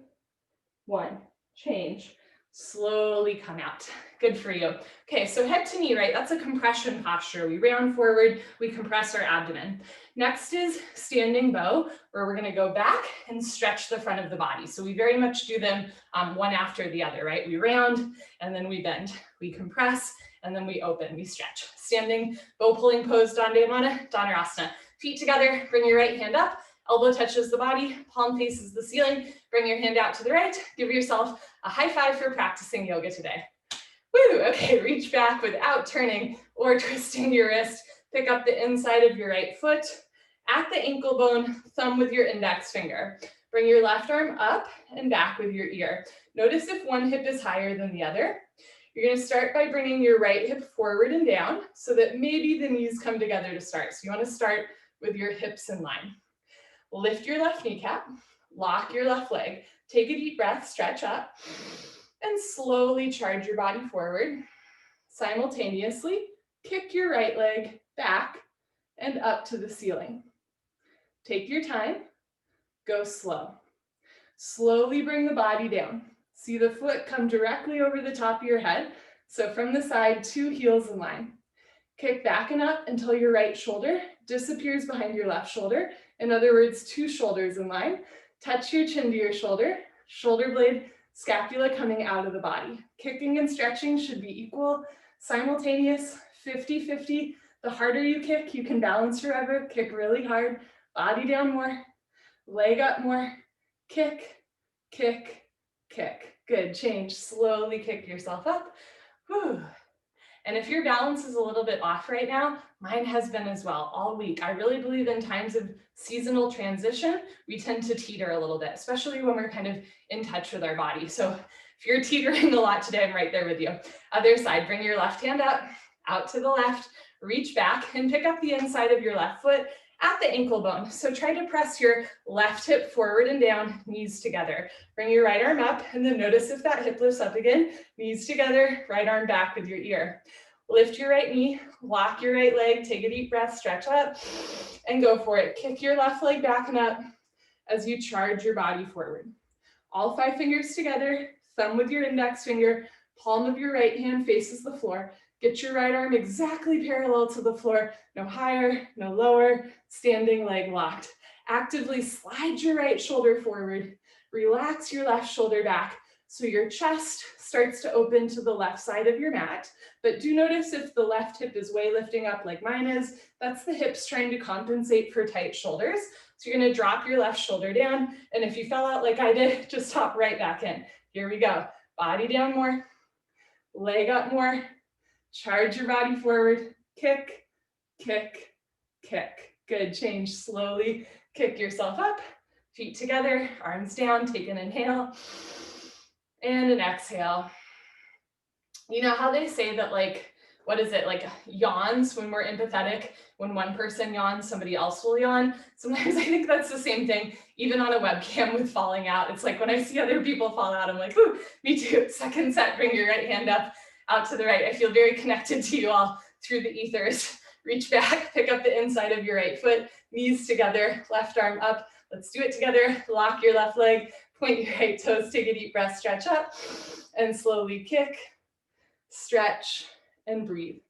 1. Change. Slowly come out. Good for you. Okay, so head to knee, right? That's a compression posture. We round forward, we compress our abdomen. Next is standing bow, where we're gonna go back and stretch the front of the body. So we very much do them one after the other, right? We round, and then we bend. We compress, and then we open, we stretch. Standing bow pulling pose, Dhanurasana. Feet together, bring your right hand up, elbow touches the body, palm faces the ceiling, bring your hand out to the right, give yourself a high five for practicing yoga today. Woo, okay, reach back without turning or twisting your wrist. Pick up the inside of your right foot at the ankle bone, thumb with your index finger. Bring your left arm up and back with your ear. Notice if one hip is higher than the other. You're gonna start by bringing your right hip forward and down so that maybe the knees come together to start. So you wanna start with your hips in line. Lift your left kneecap, lock your left leg. Take a deep breath, stretch up, and slowly charge your body forward. Simultaneously, kick your right leg back and up to the ceiling. Take your time, go slow. Slowly bring the body down. See the foot come directly over the top of your head. So from the side, 2 heels in line. Kick back and up until your right shoulder disappears behind your left shoulder. In other words, 2 shoulders in line. Touch your chin to your shoulder, shoulder blade, scapula coming out of the body. Kicking and stretching should be equal, simultaneous, 50-50. The harder you kick, you can balance forever. Kick really hard, body down more, leg up more, kick, kick, kick. Good, change, slowly kick yourself up. Whew. And if your balance is a little bit off right now, mine has been as well all week. I really believe in times of seasonal transition, we tend to teeter a little bit, especially when we're kind of in touch with our body. So if you're teetering a lot today, I'm right there with you. Other side, bring your left hand up, out to the left, reach back and pick up the inside of your left foot at the ankle bone. So try to press your left hip forward and down, knees together. Bring your right arm up and then notice if that hip lifts up again, knees together, right arm back with your ear. Lift your right knee, lock your right leg, take a deep breath, stretch up and go for it. Kick your left leg back and up as you charge your body forward. All 5 fingers together, thumb with your index finger, palm of your right hand faces the floor. Get your right arm exactly parallel to the floor, no higher, no lower, standing leg locked. Actively slide your right shoulder forward. Relax your left shoulder back so your chest starts to open to the left side of your mat. But do notice if the left hip is way lifting up like mine is, that's the hips trying to compensate for tight shoulders. So you're gonna drop your left shoulder down, and if you fell out like I did, just hop right back in. Here we go. Body down more, leg up more. Charge your body forward, kick, kick, kick. Good, change slowly, kick yourself up, feet together, arms down, take an inhale and an exhale. You know how they say that what is it, like yawns when we're empathetic, when one person yawns, somebody else will yawn. Sometimes I think that's the same thing, even on a webcam with falling out. It's like when I see other people fall out, I'm like, ooh, me too. Second set, bring your right hand up, out to the right. I feel very connected to you all through the ethers. Reach back, pick up the inside of your right foot, knees together, left arm up. Let's do it together. Lock your left leg, point your right toes, take a deep breath, stretch up, and slowly kick, stretch, and breathe.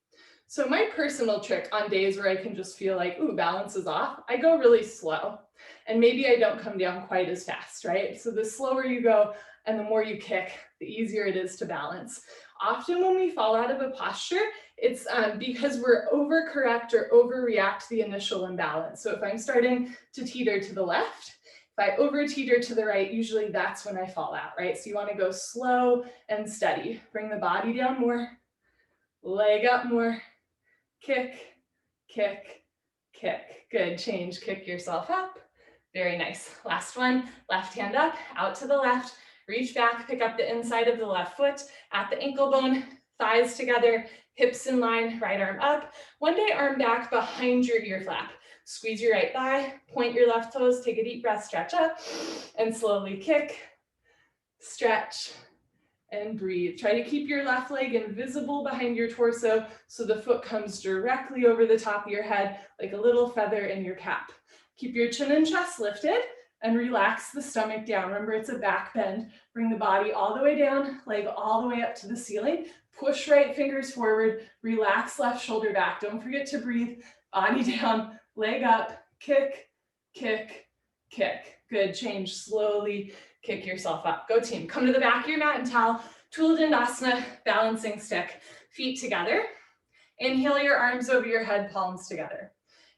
So my personal trick on days where I can just feel like, ooh, balance is off, I go really slow. And maybe I don't come down quite as fast, right? So the slower you go and the more you kick, the easier it is to balance. Often when we fall out of a posture, it's because we're overcorrect or overreact the initial imbalance. So if I'm starting to teeter to the left, if I over teeter to the right, usually that's when I fall out, right? So you want to go slow and steady. Bring the body down more, leg up more, kick, kick, kick. Good, change, kick yourself up. Very nice. Last one, left hand up, out to the left. Reach back, pick up the inside of the left foot at the ankle bone, thighs together, hips in line, right arm up. One day arm back behind your ear flap. Squeeze your right thigh, point your left toes, take a deep breath, stretch up, and slowly kick, stretch, and breathe. Try to keep your left leg invisible behind your torso so the foot comes directly over the top of your head like a little feather in your cap. Keep your chin and chest lifted. and relax the stomach down. Remember, it's a back bend. Bring the body all the way down, leg all the way up to the ceiling. Push right fingers forward, relax left shoulder back. Don't forget to breathe, body down, leg up, kick, kick, kick. Good, change, slowly kick yourself up. Go team, come to the back of your mat and towel, Tula Dandasana, balancing stick, feet together. Inhale your arms over your head, palms together.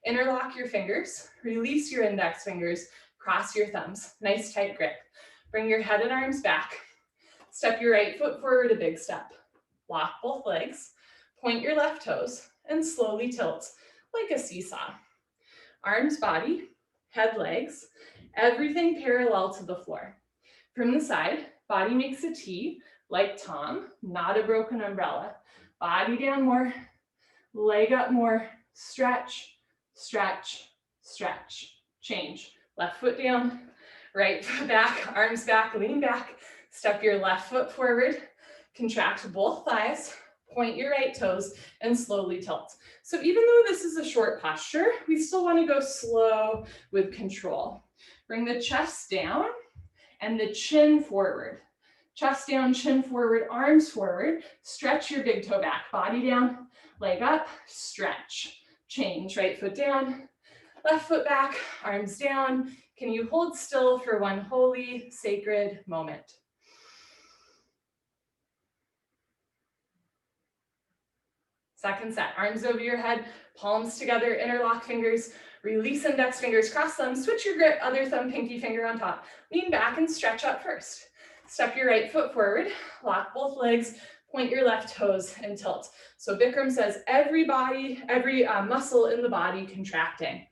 Interlock your fingers, release your index fingers, cross your thumbs, nice tight grip. Bring your head and arms back. Step your right foot forward, a big step. Lock both legs, point your left toes, and slowly tilt like a seesaw. Arms, body, head, legs, everything parallel to the floor. From the side, body makes a T, like Tom, not a broken umbrella. Body down more, leg up more, stretch, stretch, stretch. Change. Left foot down, right foot back, arms back, lean back. Step your left foot forward, contract both thighs, point your right toes, and slowly tilt. So even though this is a short posture, we still want to go slow with control. Bring the chest down and the chin forward. Chest down, chin forward, arms forward. Stretch your big toe back, body down, leg up, stretch. Change, right foot down, left foot back, arms down. Can you hold still for one holy, sacred moment? Second set, arms over your head, palms together, interlock fingers, release index fingers, cross thumbs, switch your grip, other thumb, pinky finger on top. Lean back and stretch up first. Step your right foot forward, lock both legs, point your left toes and tilt. So Bikram says every muscle in the body contracting.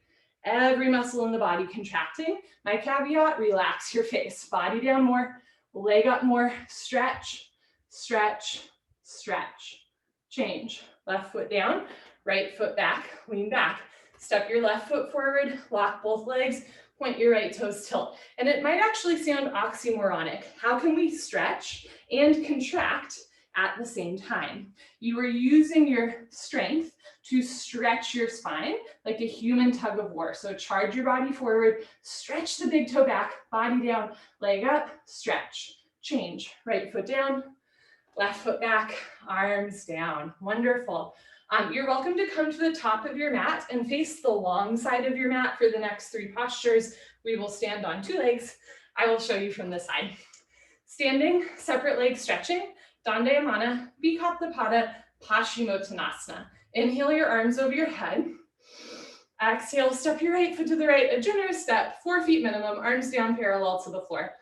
Every muscle in the body contracting. My caveat, relax your face. Body down more, leg up more, stretch, stretch, stretch. Change. Left foot down, right foot back, lean back. Step your left foot forward, lock both legs, point your right toes, tilt. And it might actually sound oxymoronic. How can we stretch and contract at the same time? You are using your strength to stretch your spine like a human tug of war. So charge your body forward, stretch the big toe back, body down, leg up, stretch. Change. Right foot down, left foot back, arms down. Wonderful. You're welcome to come to the top of your mat and face the long side of your mat for the next 3 postures. We will stand on 2 legs. I will show you from the side. Standing, separate leg stretching, Dandayamana, Vikathapada, Paschimottanasana. Inhale your arms over your head. Exhale, step your right foot to the right, a generous step, 4 feet minimum, arms down parallel to the floor.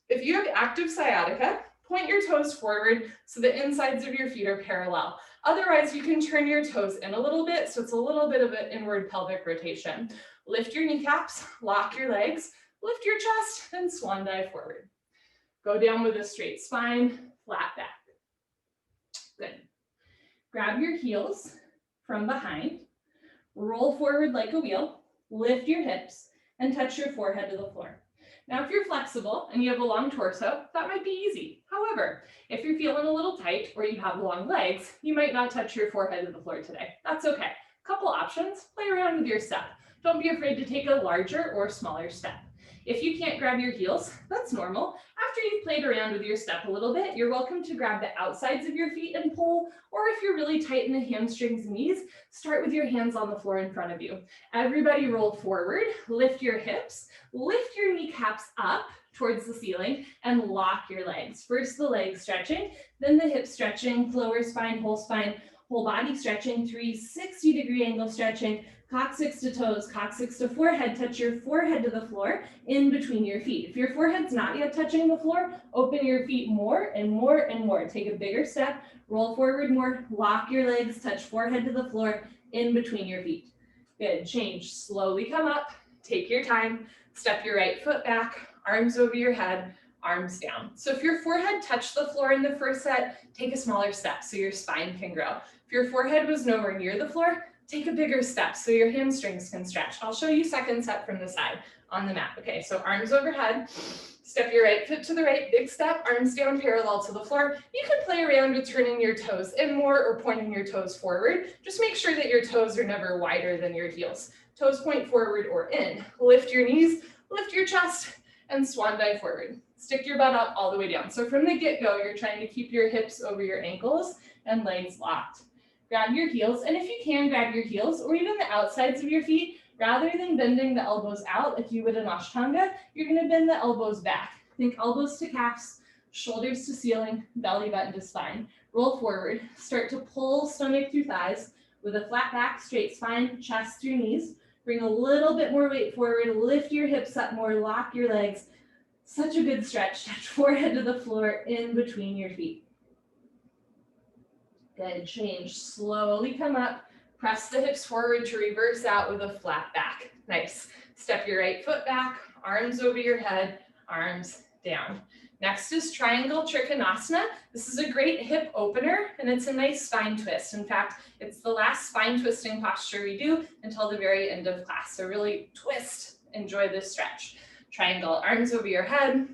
If you have active sciatica, point your toes forward so the insides of your feet are parallel. Otherwise, you can turn your toes in a little bit, so it's a little bit of an inward pelvic rotation. Lift your kneecaps, lock your legs, lift your chest, and swan dive forward. Go down with a straight spine, flat back. Good. Grab your heels from behind, roll forward like a wheel, lift your hips, and touch your forehead to the floor. Now, if you're flexible and you have a long torso, that might be easy. However, if you're feeling a little tight or you have long legs, you might not touch your forehead to the floor today. That's okay. Couple options, play around with your step. Don't be afraid to take a larger or smaller step. If you can't grab your heels, that's normal. After you've played around with your step a little bit, you're welcome to grab the outsides of your feet and pull, or if you're really tight in the hamstrings and knees, start with your hands on the floor in front of you. Everybody roll forward, lift your hips, lift your kneecaps up towards the ceiling, and lock your legs. First the legs stretching, then the hips stretching, lower spine, whole body stretching, 360-degree angle stretching, coccyx to toes, coccyx to forehead, touch your forehead to the floor in between your feet. If your forehead's not yet touching the floor, open your feet more and more and more. Take a bigger step, roll forward more, lock your legs, touch forehead to the floor in between your feet. Good, change, slowly come up, take your time, step your right foot back, arms over your head, arms down. So if your forehead touched the floor in the first set, take a smaller step so your spine can grow. If your forehead was nowhere near the floor, take a bigger step so your hamstrings can stretch. I'll show you second set from the side on the mat. Okay, so arms overhead, step your right foot to the right, big step, arms down parallel to the floor. You can play around with turning your toes in more or pointing your toes forward. Just make sure that your toes are never wider than your heels. Toes point forward or in. Lift your knees, lift your chest and swan dive forward. Stick your butt up all the way down. So from the get-go, you're trying to keep your hips over your ankles and legs locked. Grab your heels, and if you can, grab your heels or even the outsides of your feet. Rather than bending the elbows out like you would in Ashtanga, you're gonna bend the elbows back. Think elbows to calves, shoulders to ceiling, belly button to spine. Roll forward, start to pull stomach through thighs with a flat back, straight spine, chest through knees. Bring a little bit more weight forward, lift your hips up more, lock your legs. Such a good stretch, touch forehead to the floor in between your feet. Good, change, slowly come up, press the hips forward to reverse out with a flat back. Nice, step your right foot back, arms over your head, arms down. Next is triangle Trikhanasana. This is a great hip opener and it's a nice spine twist. In fact, it's the last spine twisting posture we do until the very end of class. So really twist, enjoy this stretch. Triangle, arms over your head,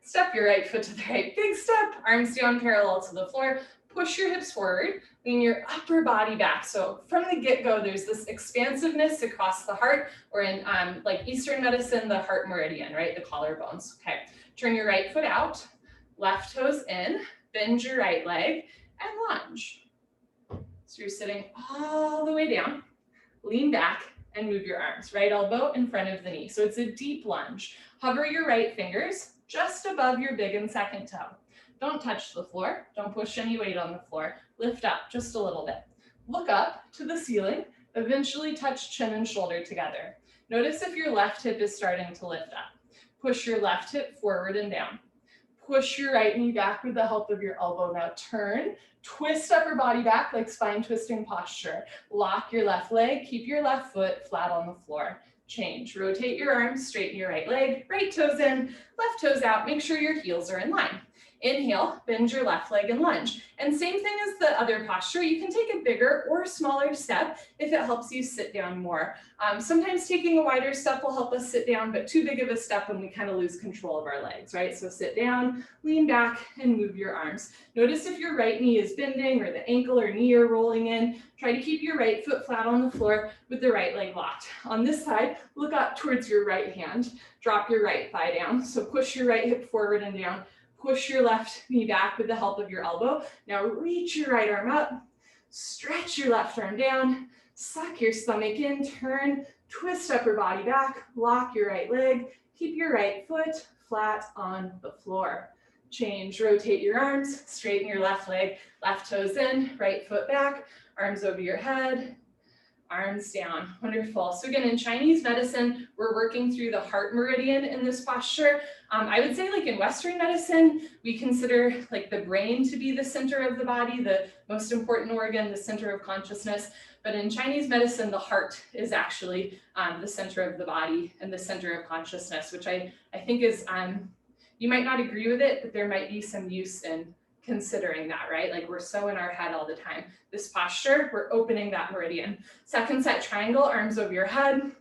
step your right foot to the right, big step, arms down parallel to the floor, push your hips forward, lean your upper body back. So from the get-go, there's this expansiveness across the heart, or in like Eastern medicine, the heart meridian, right? The collarbones. Okay, turn your right foot out, left toes in, bend your right leg, and lunge. So you're sitting all the way down, lean back, and move your arms. Right elbow in front of the knee. So it's a deep lunge. Hover your right fingers just above your big and second toe. Don't touch the floor. Don't push any weight on the floor. Lift up just a little bit. Look up to the ceiling. Eventually touch chin and shoulder together. Notice if your left hip is starting to lift up. Push your left hip forward and down. Push your right knee back with the help of your elbow. Now turn, twist upper body back like spine twisting posture. Lock your left leg, keep your left foot flat on the floor. Change, rotate your arms, straighten your right leg, right toes in, left toes out. Make sure your heels are in line. Inhale, bend your left leg and lunge. And same thing as the other posture, you can take a bigger or smaller step if it helps you sit down more. Sometimes taking a wider step will help us sit down, but too big of a step and we kind of lose control of our legs, right? So sit down, lean back, and move your arms. Notice if your right knee is bending or the ankle or knee are rolling in. Try to keep your right foot flat on the floor with the right leg locked. On this side, look up towards your right hand. Drop your right thigh down. So push your right hip forward and down. Push your left knee back with the help of your elbow. Now reach your right arm up, stretch your left arm down, suck your stomach in, turn, twist upper body back, lock your right leg, keep your right foot flat on the floor. Change, rotate your arms, straighten your left leg, left toes in, right foot back, arms over your head, arms down. Wonderful. So again, in Chinese medicine, we're working through the heart meridian in this posture. I would say like in Western medicine, we consider like the brain to be the center of the body, the most important organ, the center of consciousness. But in Chinese medicine, the heart is actually the center of the body and the center of consciousness, which I think is, you might not agree with it, but there might be some use in considering that, right? Like we're so in our head all the time. This posture, we're opening that meridian. Second set, triangle, arms over your head.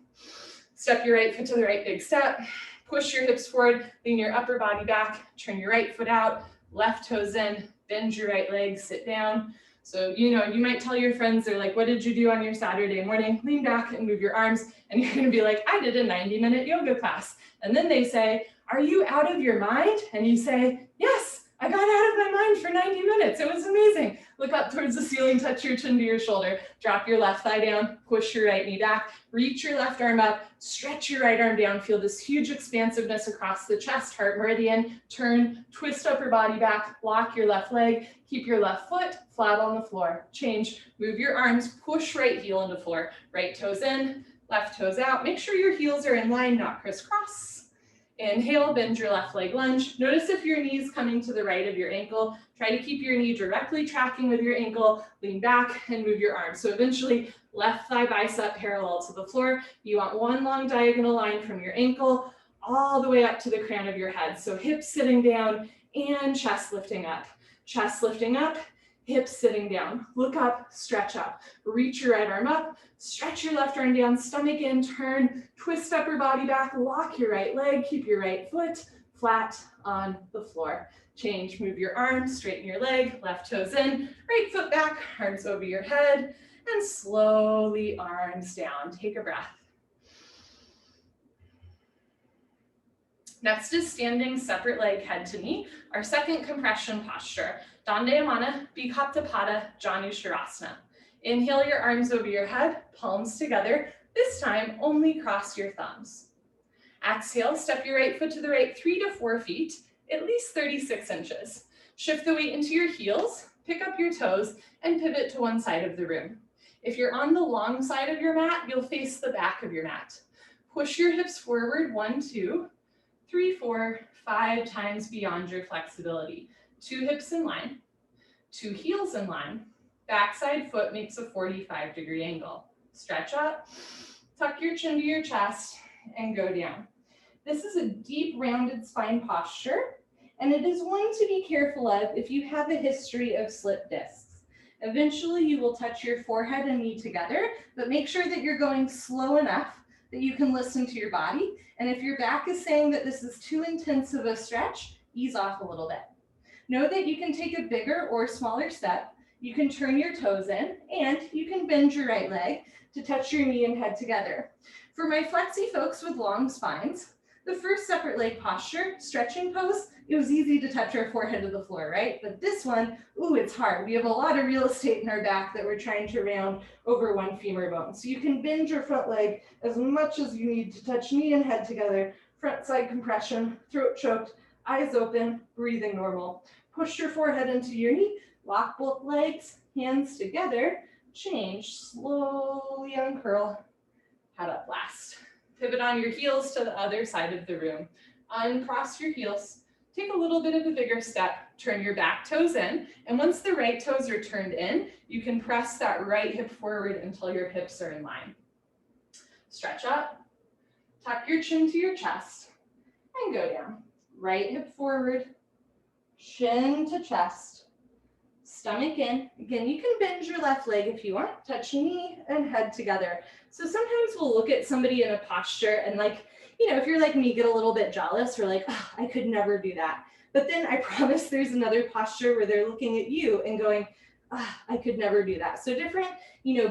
Step your right foot to the right, big step. Push your hips forward, lean your upper body back, turn your right foot out, left toes in, bend your right leg, sit down. So, you know, you might tell your friends, they're like, what did you do on your Saturday morning? Lean back and move your arms. And you're gonna be like, I did a 90-minute yoga class. And then they say, are you out of your mind? And you say, yes, I got out of my mind for 90 minutes. It was amazing. Look up towards the ceiling, touch your chin to your shoulder, drop your left thigh down, push your right knee back, reach your left arm up, stretch your right arm down, feel this huge expansiveness across the chest, heart meridian, turn, twist upper body back, lock your left leg, keep your left foot flat on the floor. Change, move your arms, push right heel into floor, right toes in, left toes out. Make sure your heels are in line, not crisscross. Inhale, bend your left leg, lunge. Notice if your knee is coming to the right of your ankle. Try to keep your knee directly tracking with your ankle. Lean back and move your arms. So eventually, left thigh bicep parallel to the floor. You want one long diagonal line from your ankle all the way up to the crown of your head. So hips sitting down and chest lifting up. Chest lifting up, hips sitting down. Look up, stretch up. Reach your right arm up, stretch your left arm down, stomach in, turn, twist upper body back, lock your right leg, keep your right foot flat on the floor. Change, move your arms, straighten your leg, left toes in, right foot back, arms over your head, and slowly arms down. Take a breath. Next is standing separate leg head to knee, our second compression posture. Dandayamana, Bikaptapada, Janushirasana. Inhale your arms over your head, palms together. This time, only cross your thumbs. Exhale, step your right foot to the right 3 to 4 feet, at least 36 inches. Shift the weight into your heels, pick up your toes, and pivot to one side of the room. If you're on the long side of your mat, you'll face the back of your mat. Push your hips forward, 1, 2, 3, 4, 5 times beyond your flexibility. 2 hips in line, 2 heels in line. Backside foot makes a 45-degree angle. Stretch up, tuck your chin to your chest, and go down. This is a deep rounded spine posture, and it is one to be careful of if you have a history of slip discs. Eventually you will touch your forehead and knee together, but make sure that you're going slow enough that you can listen to your body. And if your back is saying that this is too intense of a stretch, ease off a little bit. Know that you can take a bigger or smaller step. You can turn your toes in, and you can bend your right leg to touch your knee and head together. For my flexi folks with long spines, the first separate leg posture, stretching pose, it was easy to touch our forehead to the floor, right? But this one, ooh, it's hard. We have a lot of real estate in our back that we're trying to round over one femur bone. So you can bend your front leg as much as you need to touch knee and head together, front side compression, throat choked, eyes open, breathing normal. Push your forehead into your knee, lock both legs, hands together, change, slowly uncurl, head up last. Pivot on your heels to the other side of the room. Uncross your heels. Take a little bit of a bigger step. Turn your back toes in. And once the right toes are turned in, you can press that right hip forward until your hips are in line. Stretch up. Tuck your chin to your chest and go down. Right hip forward. Chin to chest. Stomach in. Again, you can bend your left leg if you want. Touch knee and head together. So sometimes we'll look at somebody in a posture and if you're like me, get a little bit jealous or like, oh, I could never do that. But then I promise there's another posture where they're looking at you and going, oh, I could never do that. So different,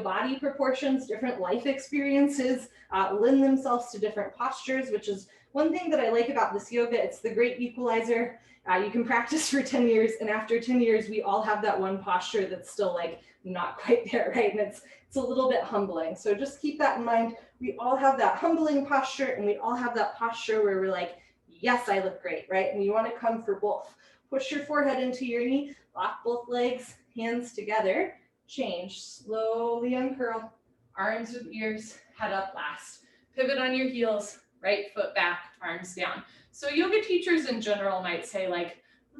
body proportions, different life experiences lend themselves to different postures, which is one thing that I like about this yoga. It's the great equalizer. You can practice for 10 years, and after 10 years, we all have that one posture that's still not quite there, right? And it's a little bit humbling. So just keep that in mind. We all have that humbling posture, and we all have that posture where we're like, yes, I look great, right? And you want to come for both. Push your forehead into your knee, lock both legs, hands together, change, slowly uncurl, arms with ears, head up last. Pivot on your heels, right foot back, arms down. So yoga teachers in general might say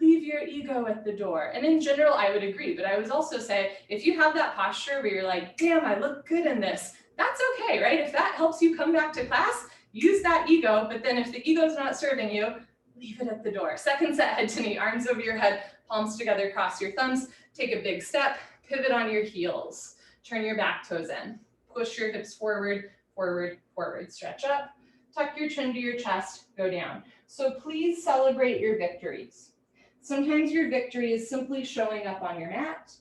leave your ego at the door. And in general, I would agree. But I would also say, if you have that posture where you're like, damn, I look good in this, that's okay, right? If that helps you come back to class, use that ego. But then if the ego's not serving you, leave it at the door. Second set, head to knee, arms over your head, palms together, cross your thumbs. Take a big step, pivot on your heels. Turn your back toes in. Push your hips forward, forward, forward. Stretch up. Tuck your chin to your chest, go down. So please celebrate your victories. Sometimes your victory is simply showing up on your mat.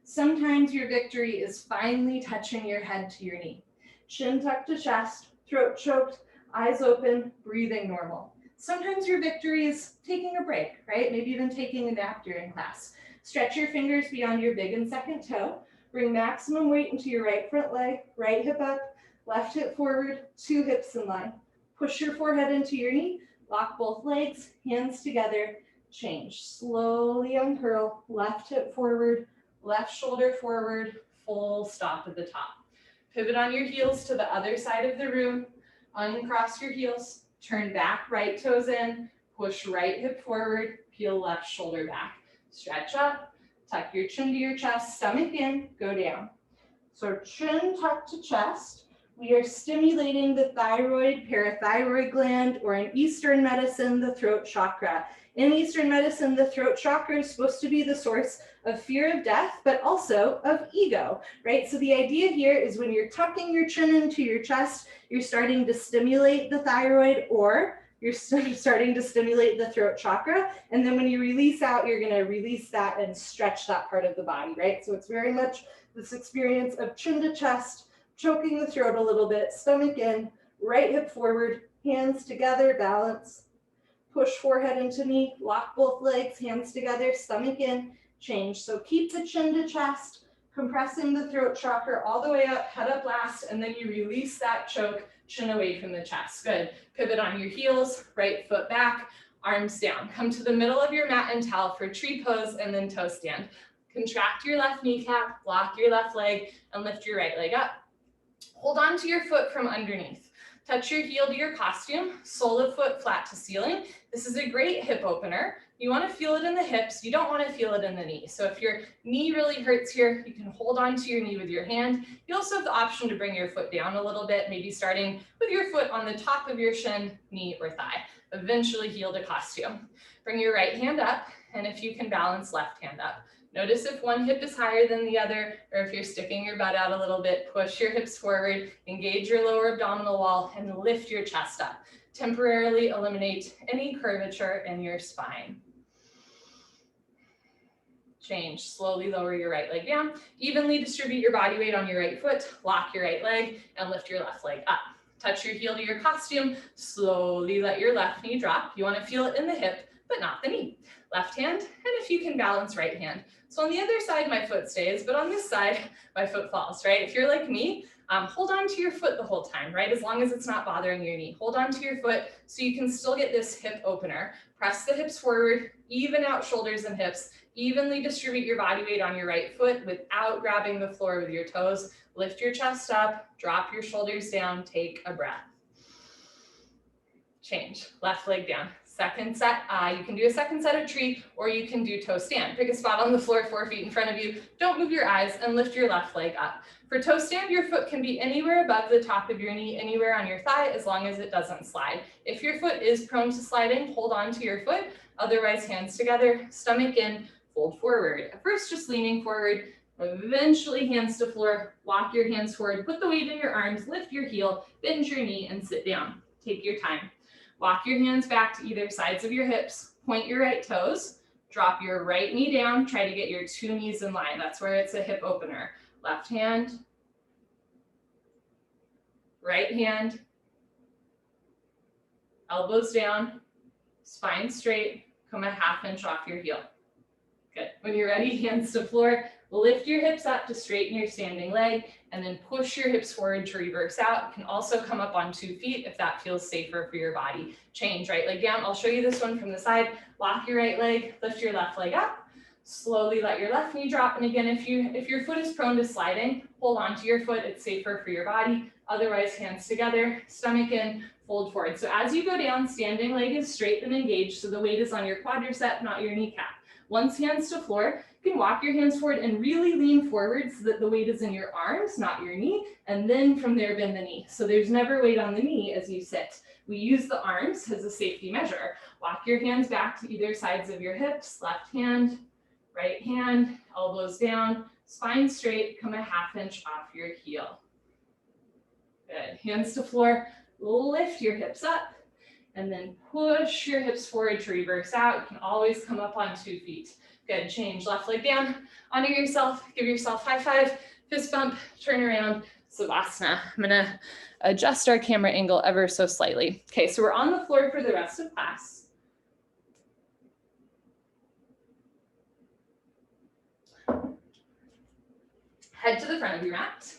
Sometimes your victory is finally touching your head to your knee. Chin tucked to chest, throat choked, eyes open, breathing normal. Sometimes your victory is taking a break, right? Maybe even taking a nap during class. Stretch your fingers beyond your big and second toe. Bring maximum weight into your right front leg, right hip up, left hip forward, 2 hips in line. Push your forehead into your knee, lock both legs, hands together, change. Slowly uncurl, left hip forward, left shoulder forward, full stop at the top. Pivot on your heels to the other side of the room, uncross your heels, turn back, right toes in, push right hip forward, peel left shoulder back. Stretch up, tuck your chin to your chest, stomach in, go down. So chin tucked to chest. We are stimulating the thyroid, parathyroid gland, or in Eastern medicine, the throat chakra. In Eastern medicine, the throat chakra is supposed to be the source of fear of death, but also of ego, right? So the idea here is when you're tucking your chin into your chest, you're starting to stimulate the thyroid, or you're starting to stimulate the throat chakra. And then when you release out, you're gonna release that and stretch that part of the body, right? So it's very much this experience of chin to chest, choking the throat a little bit, stomach in, right hip forward, hands together, balance. push forehead into knee, lock both legs, hands together, stomach in, change. So keep the chin to chest, compressing the throat chakra all the way up, head up last, and then you release that choke, chin away from the chest. Good. Pivot on your heels, right foot back, arms down. Come to the middle of your mat and towel for tree pose and then toe stand. Contract your left kneecap, lock your left leg, and lift your right leg up. Hold on to your foot from underneath. Touch your heel to your costume, sole of foot flat to ceiling. This is a great hip opener. You want to feel it in the hips. You don't want to feel it in the knee. So if your knee really hurts here, you can hold on to your knee with your hand. You also have the option to bring your foot down a little bit, maybe starting with your foot on the top of your shin, knee, or thigh. Eventually heel to costume. Bring your right hand up, and if you can balance, left hand up. Notice if one hip is higher than the other, or if you're sticking your butt out a little bit, push your hips forward, engage your lower abdominal wall, and lift your chest up. Temporarily eliminate any curvature in your spine. Change, slowly lower your right leg down, evenly distribute your body weight on your right foot, lock your right leg, and lift your left leg up. Touch your heel to your costume, slowly let your left knee drop. You want to feel it in the hip, but not the knee. Left hand, and if you can balance, right hand. So on the other side, my foot stays, but on this side, my foot falls, right? If you're like me, hold on to your foot the whole time, right? As long as it's not bothering your knee. Hold on to your foot so you can still get this hip opener. Press the hips forward, even out shoulders and hips. Evenly distribute your body weight on your right foot without grabbing the floor with your toes. Lift your chest up, drop your shoulders down, take a breath. Change, left leg down. Second set, you can do a second set of tree, or you can do toe stand. Pick a spot on the floor 4 feet in front of you. Don't move your eyes and lift your left leg up. For toe stand, your foot can be anywhere above the top of your knee, anywhere on your thigh, as long as it doesn't slide. If your foot is prone to sliding, hold on to your foot. Otherwise, hands together, stomach in, fold forward. At first, just leaning forward, eventually hands to floor, walk your hands forward, put the weight in your arms, lift your heel, bend your knee, and sit down. Take your time. Walk your hands back to either sides of your hips, point your right toes, drop your right knee down, try to get your 2 knees in line. That's where it's a hip opener. Left hand, right hand, elbows down, spine straight, come a 1/2 inch off your heel. Good. When you're ready, hands to floor, lift your hips up to straighten your standing leg, and then push your hips forward to reverse out. You can also come up on 2 feet if that feels safer for your body. Change, right leg down. I'll show you this one from the side. Lock your right leg, lift your left leg up. Slowly let your left knee drop. And again, if your foot is prone to sliding, hold on to your foot. It's safer for your body. Otherwise, hands together, stomach in, fold forward. So as you go down, standing leg is straight and engaged. So the weight is on your quadricep, not your kneecap. Once hands to floor, you can walk your hands forward and really lean forward so that the weight is in your arms, not your knee. And then from there, bend the knee. So there's never weight on the knee as you sit. We use the arms as a safety measure. Walk your hands back to either sides of your hips, left hand, right hand, elbows down, spine straight, come a 1/2 inch off your heel. Good. Hands to floor, lift your hips up, and then push your hips forward to reverse out. You can always come up on 2 feet. Good. Change, left leg down, honor yourself, give yourself high five, fist bump, turn around, Savasana. I'm gonna adjust our camera angle ever so slightly. Okay, so we're on the floor for the rest of class. Head to the front of your mat,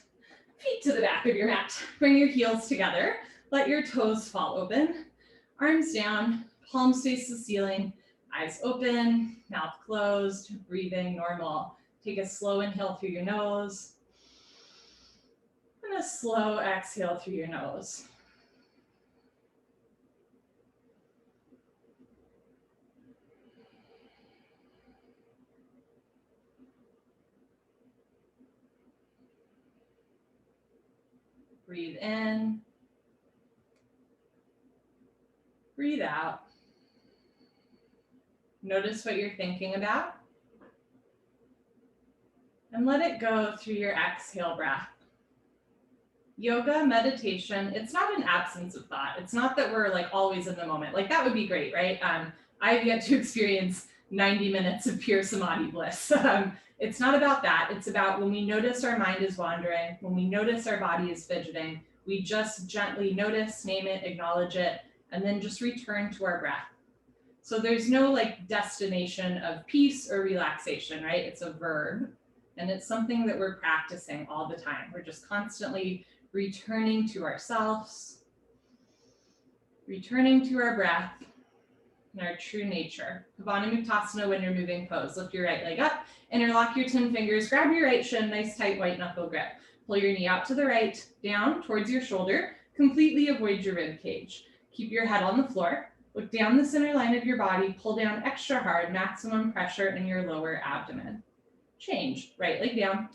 feet to the back of your mat. Bring your heels together, let your toes fall open, arms down, palms face the ceiling, eyes open, mouth closed, breathing normal. Take a slow inhale through your nose, and a slow exhale through your nose. Breathe in, breathe out. Notice what you're thinking about, and let it go through your exhale breath. Yoga, meditation, it's not an absence of thought. It's not that we're like always in the moment. Like that would be great, right? I've yet to experience 90 minutes of pure samadhi bliss. It's not about that. It's about when we notice our mind is wandering, when we notice our body is fidgeting, we just gently notice, name it, acknowledge it, and then just return to our breath. So there's no like destination of peace or relaxation, right? It's a verb, and it's something that we're practicing all the time. We're just constantly returning to ourselves, returning to our breath and our true nature. Hottastasana when you're moving pose. Lift your right leg up, interlock your 10 fingers, grab your right shin, nice tight white knuckle grip. Pull your knee out to the right, down towards your shoulder, completely avoid your rib cage. Keep your head on the floor. Look down the center line of your body, pull down extra hard, maximum pressure in your lower abdomen. Change, right leg down,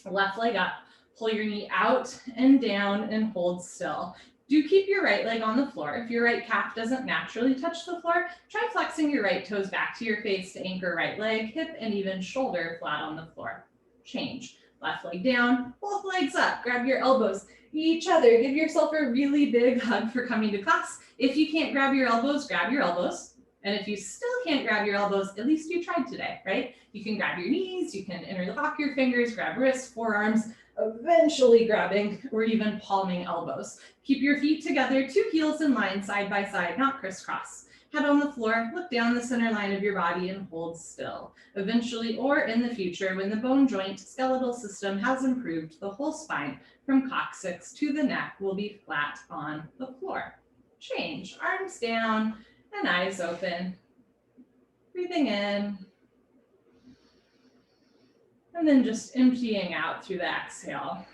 left leg up, pull your knee out and down and hold still. Do keep your right leg on the floor. If your right calf doesn't naturally touch the floor, try flexing your right toes back to your face to anchor right leg, hip, and even shoulder flat on the floor. Change, left leg down, both legs up, grab your elbows each other. Give yourself a really big hug for coming to class. If you can't grab your elbows, grab your elbows. And if you still can't grab your elbows, at least you tried today, right? You can grab your knees, you can interlock your fingers, grab wrists, forearms, eventually grabbing or even palming elbows. Keep your feet together, 2 heels in line, side by side, not crisscross. Head on the floor, look down the center line of your body and hold still. Eventually, or in the future, when the bone joint skeletal system has improved, the whole spine from coccyx to the neck will be flat on the floor. Change, arms down and eyes open. Breathing in. And then just emptying out through the exhale.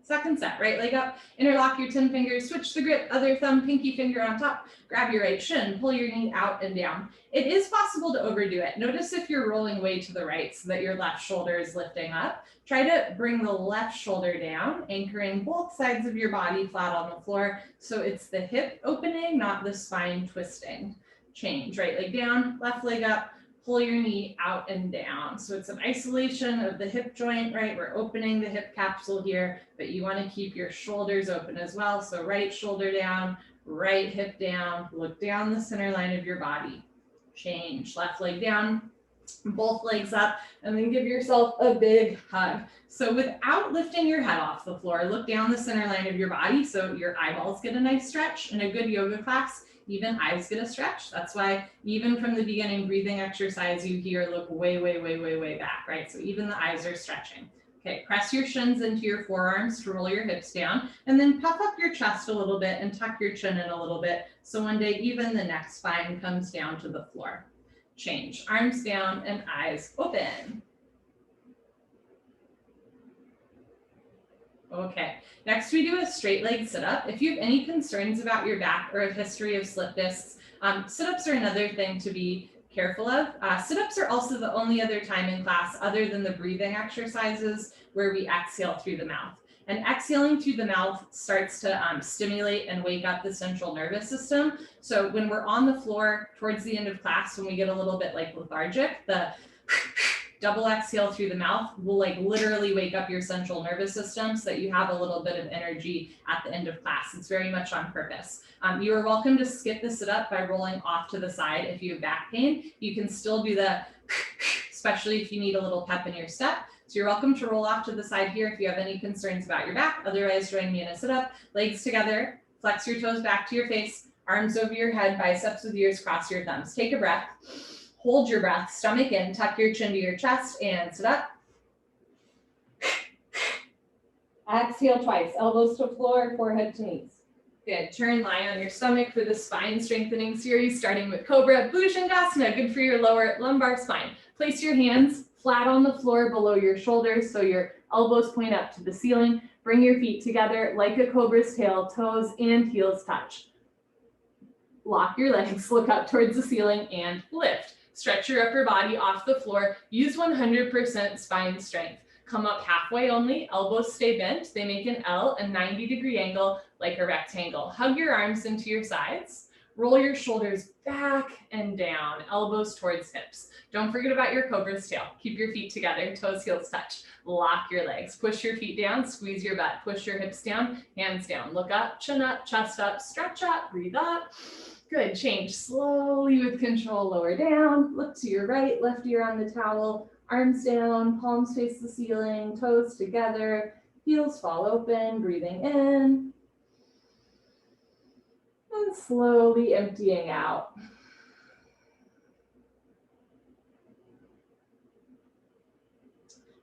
Second set, right leg up, interlock your 10 fingers, switch the grip, other thumb, pinky finger on top, grab your right shin, pull your knee out and down. It is possible to overdo it. Notice if you're rolling way to the right so that your left shoulder is lifting up. Try to bring the left shoulder down, anchoring both sides of your body flat on the floor. So it's the hip opening, not the spine twisting. Change, right leg down, left leg up, pull your knee out and down. So it's an isolation of the hip joint, right? We're opening the hip capsule here, but you want to keep your shoulders open as well. So right shoulder down, right hip down, look down the center line of your body. Change, left leg down, both legs up, and then give yourself a big hug. So without lifting your head off the floor, look down the center line of your body so your eyeballs get a nice stretch. In a good yoga class, even eyes get a stretch. That's why even from the beginning breathing exercise, you hear look way, way, way, way, way back, right? So even the eyes are stretching. Okay, press your shins into your forearms to roll your hips down, and then puff up your chest a little bit and tuck your chin in a little bit. So one day even the neck spine comes down to the floor. Change, arms down and eyes open. Okay, next we do a straight leg sit-up. If you have any concerns about your back or a history of slip discs, sit-ups are another thing to be careful of. Sit-ups are also the only other time in class other than the breathing exercises where we exhale through the mouth. And exhaling through the mouth starts to stimulate and wake up the central nervous system. So when we're on the floor towards the end of class, when we get a little bit like lethargic, the double exhale through the mouth will like literally wake up your central nervous system so that you have a little bit of energy at the end of class. It's very much on purpose. You are welcome to skip the sit-up by rolling off to the side if you have back pain. You can still do the, especially if you need a little pep in your step. So you're welcome to roll off to the side here if you have any concerns about your back. Otherwise, join me in a sit-up, legs together, flex your toes back to your face, arms over your head, biceps with ears, cross your thumbs. Take a breath. Hold your breath, stomach in, tuck your chin to your chest and sit up. Exhale twice, elbows to floor, forehead to knees. Good, turn, lie on your stomach for the spine strengthening series, starting with Cobra, Bhujangasana, good for your lower lumbar spine. Place your hands flat on the floor below your shoulders so your elbows point up to the ceiling. Bring your feet together like a cobra's tail, toes and heels touch. Lock your legs, look up towards the ceiling and lift. Stretch your upper body off the floor. Use 100% spine strength. Come up halfway only. Elbows stay bent. They make an L, a 90-degree angle like a rectangle. Hug your arms into your sides. Roll your shoulders back and down. Elbows towards hips. Don't forget about your cobra's tail. Keep your feet together. Toes, heels touch. Lock your legs. Push your feet down. Squeeze your butt. Push your hips down. Hands down. Look up, chin up, chest up. Stretch up. Breathe up. Good, change slowly with control, lower down, look to your right, left ear on the towel, arms down, palms face the ceiling, toes together, heels fall open, breathing in, And slowly emptying out.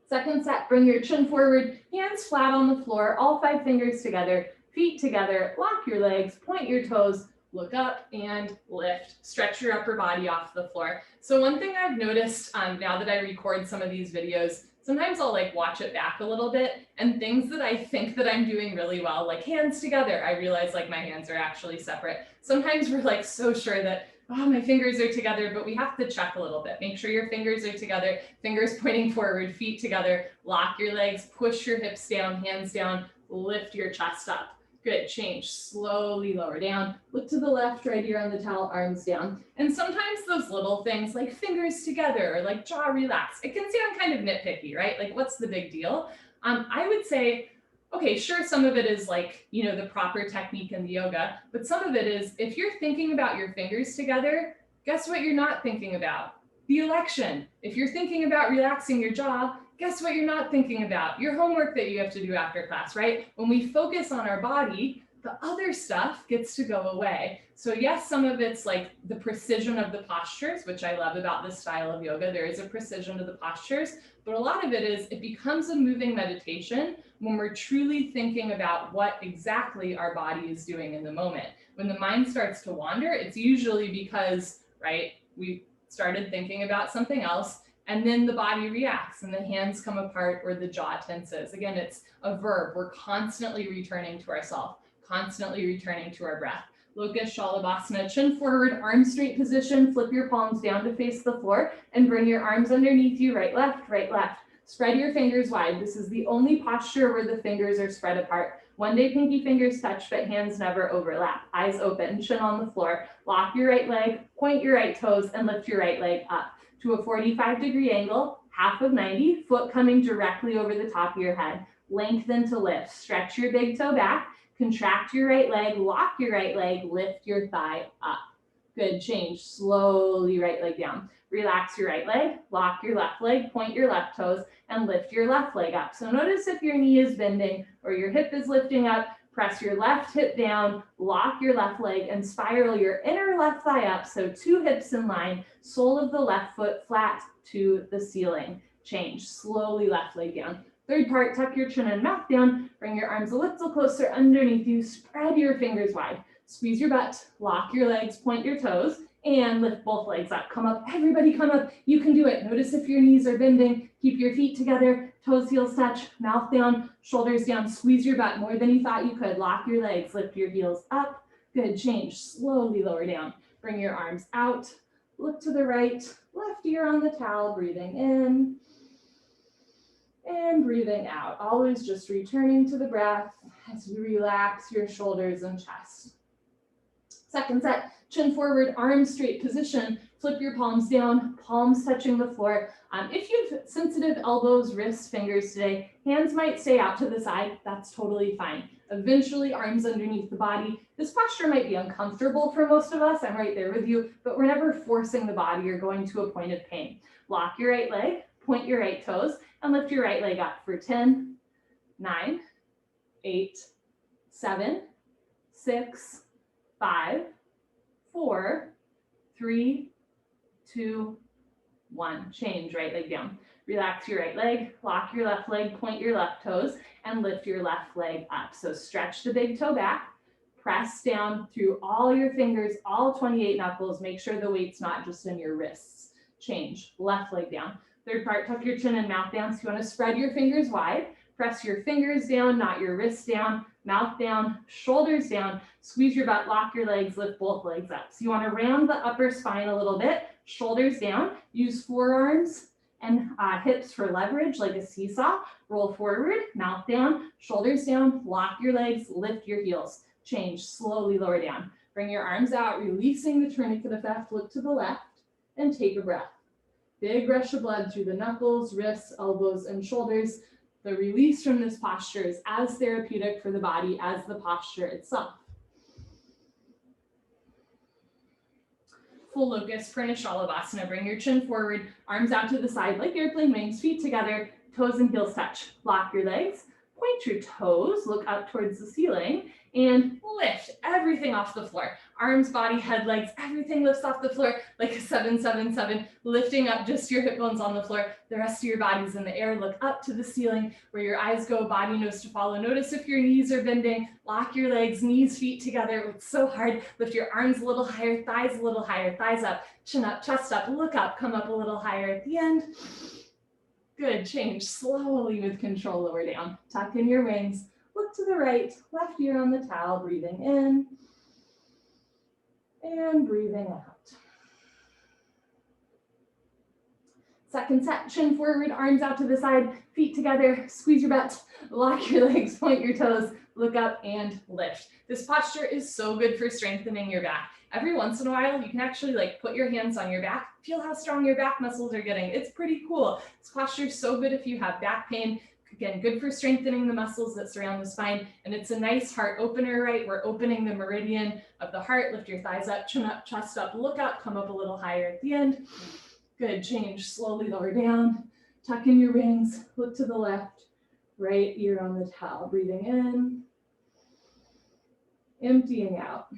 Second set, bring your chin forward, hands flat on the floor, all 5 fingers together, feet together, lock your legs, point your toes, look up and lift. Stretch your upper body off the floor. So one thing I've noticed now that I record some of these videos, sometimes I'll like watch it back a little bit, and things that I think that I'm doing really well, like hands together, I realize like my hands are actually separate. Sometimes we're like so sure that, oh, my fingers are together, but we have to check a little bit. Make sure your fingers are together, fingers pointing forward, feet together, lock your legs, push your hips down, hands down, lift your chest up. Good, change, slowly lower down, look to the left, right ear on the towel, arms down. And sometimes those little things like fingers together or like jaw relax, it can sound kind of nitpicky, right? Like what's the big deal? I would say, okay, sure, some of it is like, you know, the proper technique in the yoga, but some of it is if you're thinking about your fingers together, guess what you're not thinking about? The election. If you're thinking about relaxing your jaw, guess what you're not thinking about? Your homework that you have to do after class, right? When we focus on our body, the other stuff gets to go away. So yes, some of it's like the precision of the postures, which I love about this style of yoga. There is a precision to the postures, but a lot of it is it becomes a moving meditation when we're truly thinking about what exactly our body is doing in the moment. When the mind starts to wander, it's usually because, right, we started thinking about something else, and then the body reacts and the hands come apart or the jaw tenses. Again, it's a verb. We're constantly returning to ourselves, constantly returning to our breath. Locust Shalabhasana, chin forward, arms straight position, flip your palms down to face the floor and bring your arms underneath you, right, left, right, left. Spread your fingers wide. This is the only posture where the fingers are spread apart. One day pinky fingers touch, but hands never overlap. Eyes open, chin on the floor. Lock your right leg, point your right toes, and lift your right leg up to a 45-degree angle, half of 90, foot coming directly over the top of your head. Lengthen to lift. Stretch your big toe back, contract your right leg, lock your right leg, lift your thigh up. Good, change, slowly right leg down. Relax your right leg, lock your left leg, point your left toes, and lift your left leg up. So notice if your knee is bending or your hip is lifting up, press your left hip down, lock your left leg, and spiral your inner left thigh up. So 2 hips in line, sole of the left foot flat to the ceiling. Change, slowly left leg down. Third part, tuck your chin and mouth down, bring your arms a little closer underneath you, spread your fingers wide. Squeeze your butt, lock your legs, point your toes, and lift both legs up. Come up, everybody come up. You can do it. Notice if your knees are bending. Keep your feet together, toes, heels touch, mouth down, shoulders down. Squeeze your butt more than you thought you could. Lock your legs, lift your heels up. Good, change, slowly lower down. Bring your arms out, look to the right, left ear on the towel, breathing in and breathing out. Always just returning to the breath as you relax your shoulders and chest. Second set, chin forward, arms straight position, flip your palms down, palms touching the floor. If you have sensitive elbows, wrists, fingers today, hands might stay out to the side, that's totally fine. Eventually, arms underneath the body. This posture might be uncomfortable for most of us, I'm right there with you, but we're never forcing the body or going to a point of pain. Lock your right leg, point your right toes, and lift your right leg up for 10, 9, 8, 7, 6, 5, 4, 3, 2, 1. Change, right leg down. Relax your right leg, lock your left leg, point your left toes, and lift your left leg up. So stretch the big toe back, press down through all your fingers, all 28 knuckles. Make sure the weight's not just in your wrists. Change, left leg down. Third part, tuck your chin and mouth down. So you want to spread your fingers wide, press your fingers down, not your wrists down, mouth down, shoulders down, squeeze your butt, lock your legs, lift both legs up. So you want to round the upper spine a little bit, shoulders down, use forearms and hips for leverage like a seesaw. Roll forward, mouth down, shoulders down, lock your legs, lift your heels. Change, slowly lower down. Bring your arms out, releasing the tourniquet effect, look to the left, and take a breath. Big rush of blood through the knuckles, wrists, elbows, and shoulders. The release from this posture is as therapeutic for the body as the posture itself. Full locust, Shalabhasana. Bring your chin forward, arms out to the side like airplane wings, feet together, toes and heels touch. Lock your legs, Point your toes, look up towards the ceiling, and lift everything off the floor. Arms, body, head, legs, everything lifts off the floor like a 777, lifting up just your hip bones on the floor. The rest of your body's in the air. Look up to the ceiling where your eyes go, body knows to follow. Notice if your knees are bending, lock your legs, knees, feet together. It's so hard. Lift your arms a little higher, thighs a little higher, thighs up, chin up, chest up, look up, come up a little higher at the end. Good, change slowly with control, lower down. Tuck in your wings, look to the right, left ear on the towel, breathing in and breathing out. Second set, chin forward, arms out to the side, feet together, squeeze your butt, lock your legs, point your toes, look up and lift. This posture is so good for strengthening your back. Every once in a while, you can actually like put your hands on your back, feel how strong your back muscles are getting. It's pretty cool. This posture is so good if you have back pain. Again, good for strengthening the muscles that surround the spine. And it's a nice heart opener, right? We're opening the meridian of the heart. Lift your thighs up, chin up, chest up, look up, come up a little higher at the end. Good, change, slowly lower down. Tuck in your wings, look to the left, right ear on the towel, breathing in, emptying out.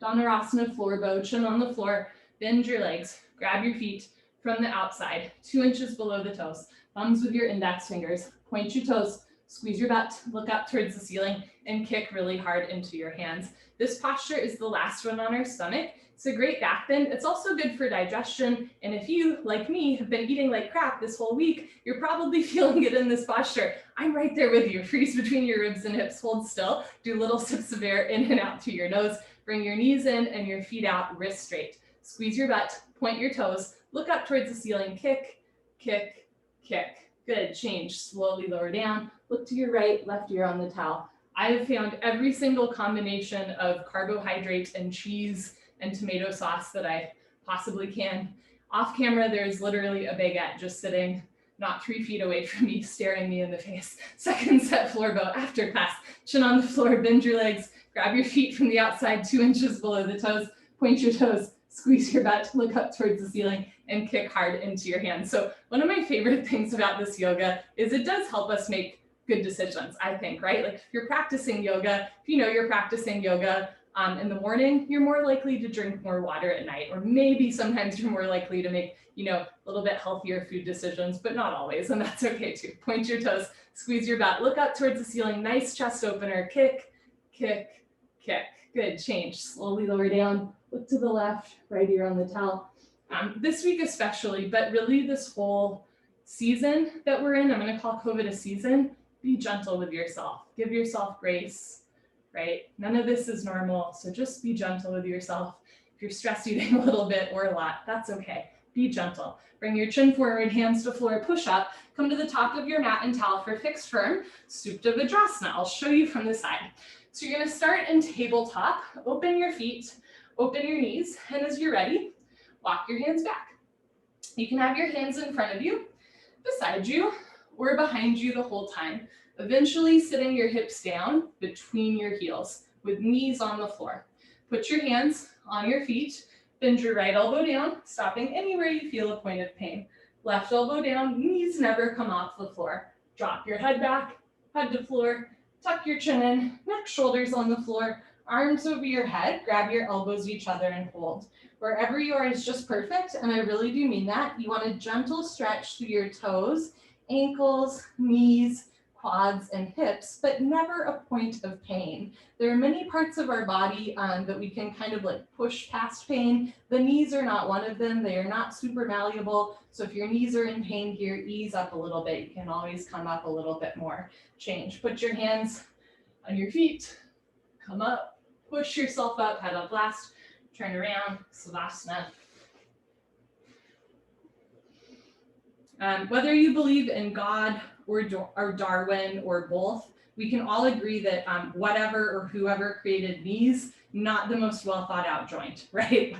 Dhanurasana, floor bow, chin on the floor, bend your legs, grab your feet from the outside, 2 inches below the toes, thumbs with your index fingers, point your toes, squeeze your butt, look up towards the ceiling, and kick really hard into your hands. This posture is the last one on our stomach. It's a great back bend. It's also good for digestion. And if you, like me, have been eating like crap this whole week, you're probably feeling it in this posture. I'm right there with you. Freeze between your ribs and hips, hold still. Do little sips of air in and out through your nose. Bring your knees in and your feet out, wrists straight. Squeeze your butt, point your toes, look up towards the ceiling, kick, kick, kick. Good, change, slowly lower down. Look to your right, left ear on the towel. I have found every single combination of carbohydrate and cheese and tomato sauce that I possibly can. Off camera, there's literally a baguette just sitting not 3 feet away from me, staring me in the face. Second set, floor bow after class. Chin on the floor, bend your legs, grab your feet from the outside, 2 inches below the toes, point your toes, squeeze your butt, look up towards the ceiling, and kick hard into your hands. So one of my favorite things about this yoga is it does help us make good decisions, I think, right? Like if you're practicing yoga, if you know you're practicing yoga in the morning, you're more likely to drink more water at night, or maybe sometimes you're more likely to make, a little bit healthier food decisions, but not always, and that's okay too. Point your toes, squeeze your butt, look up towards the ceiling, nice chest opener, kick, kick, kick. Good, change, slowly lower down, look to the left, right ear on the towel. This week especially, but really this whole season that we're in, I'm gonna call COVID a season, be gentle with yourself, give yourself grace, right? None of this is normal, so just be gentle with yourself. If you're stress eating a little bit or a lot, that's okay. Be gentle. Bring your chin forward, hands to floor, push up, come to the top of your mat and towel for fixed firm, Supta Vajrasana. I'll show you from the side. So you're gonna start in tabletop, open your feet, open your knees, and as you're ready, walk your hands back. You can have your hands in front of you, beside you, or behind you the whole time. Eventually sitting your hips down between your heels with knees on the floor. Put your hands on your feet, bend your right elbow down, stopping anywhere you feel a point of pain. Left elbow down, knees never come off the floor. Drop your head back, head to floor, tuck your chin in, neck, shoulders on the floor, arms over your head, grab your elbows each other and hold. Wherever you are is just perfect, and I really do mean that. You want a gentle stretch through your toes, ankles, knees, quads, and hips, but never a point of pain. There are many parts of our body that we can kind of like push past pain. The knees are not one of them. They are not super malleable. So if your knees are in pain here, ease up a little bit. You can always come up a little bit more. Change. Put your hands on your feet. Come up. Push yourself up. Head up last. Turn around. Savasana. Whether you believe in God or Darwin or both, we can all agree that whatever or whoever created knees, not the most well thought out joint, right?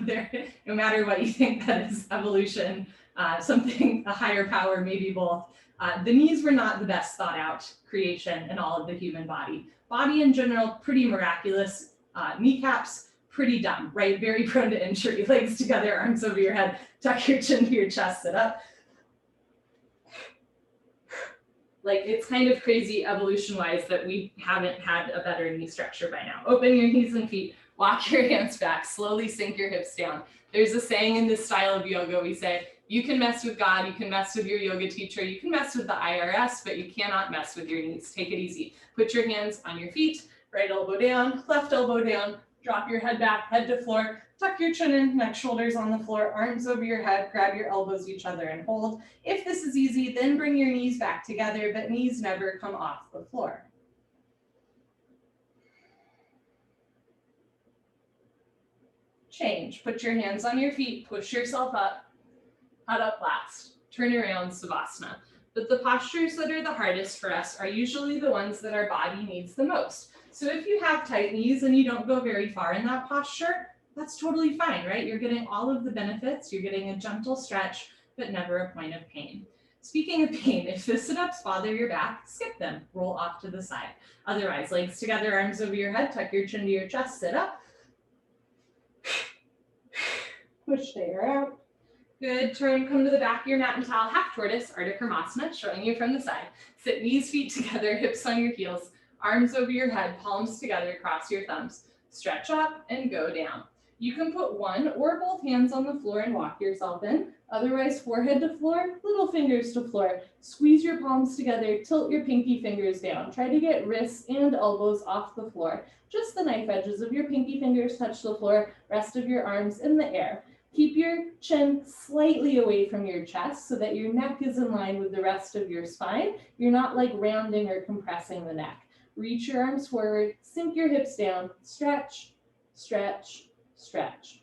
No matter what you think that is evolution, something, a higher power, maybe both. The knees were not the best thought out creation in all of the human body. Body in general, pretty miraculous. Kneecaps, pretty dumb, right? Very prone to injury. Legs together, arms over your head, tuck your chin to your chest, sit up. Like, it's kind of crazy evolution-wise that we haven't had a better knee structure by now. Open your knees and feet, walk your hands back, slowly sink your hips down. There's a saying in this style of yoga, we say, you can mess with God, you can mess with your yoga teacher, you can mess with the IRS, but you cannot mess with your knees. Take it easy. Put your hands on your feet, right elbow down, left elbow down, drop your head back, head to floor, tuck your chin in, neck, shoulders on the floor, arms over your head, grab your elbows each other and hold. If this is easy, then bring your knees back together, but knees never come off the floor. Change. Put your hands on your feet, push yourself up, head up last, turn around, Savasana. But the postures that are the hardest for us are usually the ones that our body needs the most. So if you have tight knees and you don't go very far in that posture, that's totally fine, right? You're getting all of the benefits, you're getting a gentle stretch, but never a point of pain. Speaking of pain, if the sit-ups bother your back, skip them, roll off to the side. Otherwise, legs together, arms over your head, tuck your chin to your chest, sit up. Push the air out. Good, turn, come to the back of your mat and towel, half tortoise, Ardha Karmasana, showing you from the side. Sit knees, feet together, hips on your heels, arms over your head, palms together, cross your thumbs. Stretch up and go down. You can put one or both hands on the floor and walk yourself in. Otherwise, forehead to floor, little fingers to floor. Squeeze your palms together, tilt your pinky fingers down. Try to get wrists and elbows off the floor. Just the knife edges of your pinky fingers touch the floor, rest of your arms in the air. Keep your chin slightly away from your chest so that your neck is in line with the rest of your spine. You're not like rounding or compressing the neck. Reach your arms forward, sink your hips down, stretch, stretch, stretch.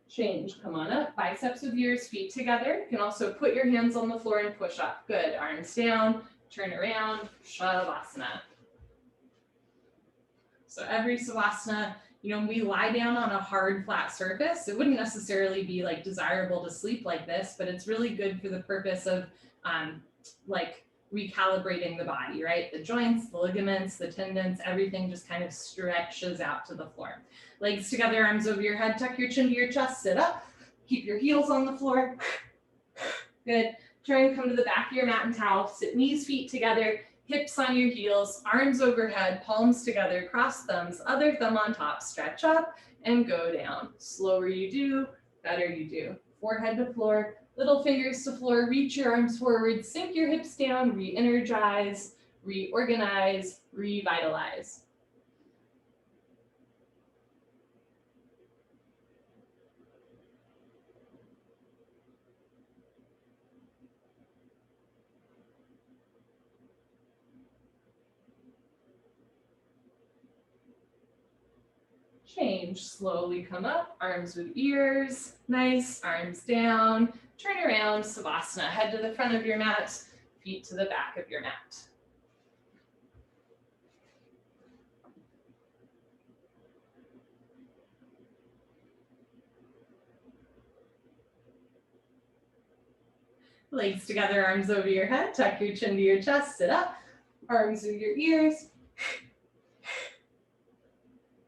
Change, come on up, biceps with yours, feet together. You can also put your hands on the floor and push up. Good, arms down, turn around, Savasana. So every Savasana, when we lie down on a hard, flat surface, it wouldn't necessarily be like desirable to sleep like this, but it's really good for the purpose of like recalibrating the body, right? The joints, the ligaments, the tendons, everything just kind of stretches out to the floor. Legs together, arms over your head, tuck your chin to your chest, sit up, keep your heels on the floor. Good. Turn, come to the back of your mat and towel, sit knees, feet together, hips on your heels, arms overhead, palms together, cross thumbs, other thumb on top, stretch up and go down. Slower you do, better you do. Forehead to floor, little fingers to floor, reach your arms forward, sink your hips down, re-energize, reorganize, revitalize. Change, slowly come up, arms with ears, nice, arms down, turn around, Savasana, head to the front of your mat, feet to the back of your mat. Legs together, arms over your head, tuck your chin to your chest, sit up, arms with your ears.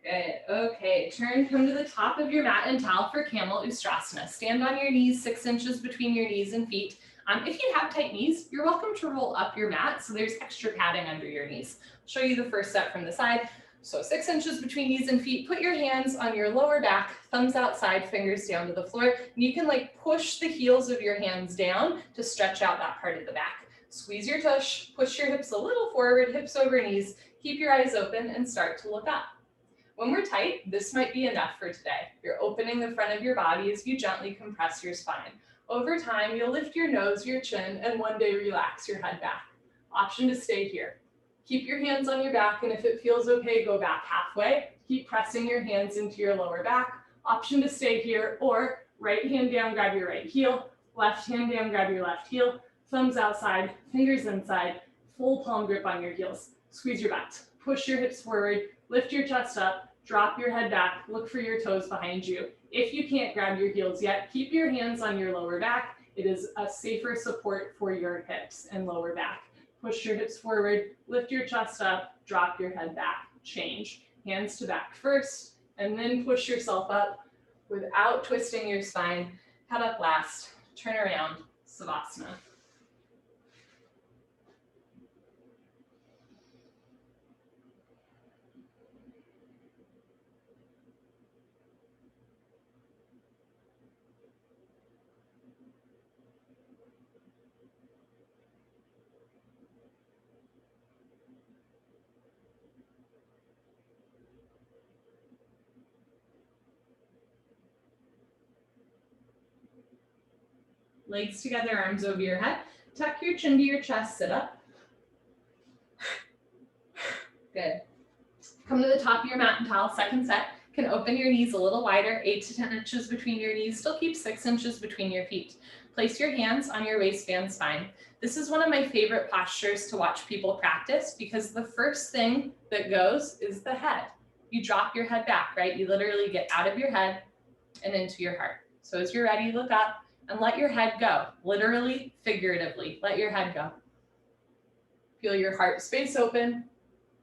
Good, okay, turn, come to the top of your mat and towel for Camel Ustrasana. Stand on your knees, 6 inches between your knees and feet. If you have tight knees, you're welcome to roll up your mat so there's extra padding under your knees. I'll show you the first step from the side. So 6 inches between knees and feet, put your hands on your lower back, thumbs outside, fingers down to the floor. And you can like push the heels of your hands down to stretch out that part of the back. Squeeze your tush, push your hips a little forward, hips over knees, keep your eyes open and start to look up. When we're tight, this might be enough for today. You're opening the front of your body as you gently compress your spine. Over time, you'll lift your nose, your chin, and one day relax your head back. Option to stay here. Keep your hands on your back, and if it feels okay, go back halfway. Keep pressing your hands into your lower back. Option to stay here, or right hand down, grab your right heel. Left hand down, grab your left heel. Thumbs outside, fingers inside. Full palm grip on your heels. Squeeze your butt. Push your hips forward. Lift your chest up. Drop your head back, look for your toes behind you. If you can't grab your heels yet, keep your hands on your lower back. It is a safer support for your hips and lower back. Push your hips forward, lift your chest up, drop your head back. Change, hands to back first, and then push yourself up without twisting your spine. Head up last, turn around, Savasana. Legs together, arms over your head. Tuck your chin to your chest, sit up. Good. Come to the top of your mat and towel, second set. Can open your knees a little wider, 8 to 10 inches between your knees. Still keep 6 inches between your feet. Place your hands on your waistband spine. This is one of my favorite postures to watch people practice because the first thing that goes is the head. You drop your head back, right? You literally get out of your head and into your heart. So as you're ready, look up and let your head go. Literally, figuratively, let your head go. Feel your heart space open.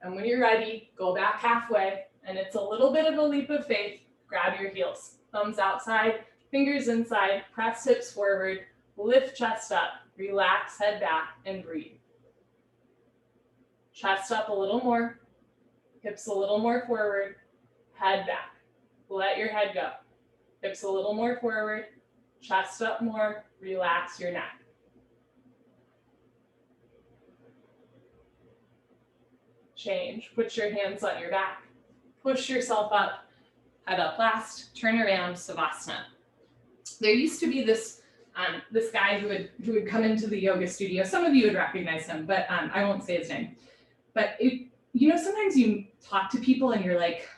And when you're ready, go back halfway. And it's a little bit of a leap of faith. Grab your heels. Thumbs outside, fingers inside, press hips forward, lift chest up, relax head back, and breathe. Chest up a little more, hips a little more forward, head back. Let your head go. Hips a little more forward, chest up more, relax your neck. Change, put your hands on your back, push yourself up, head up last, turn around, Savasana. There used to be this guy who would come into the yoga studio. Some of you would recognize him, but I won't say his name. But sometimes you talk to people and you're like,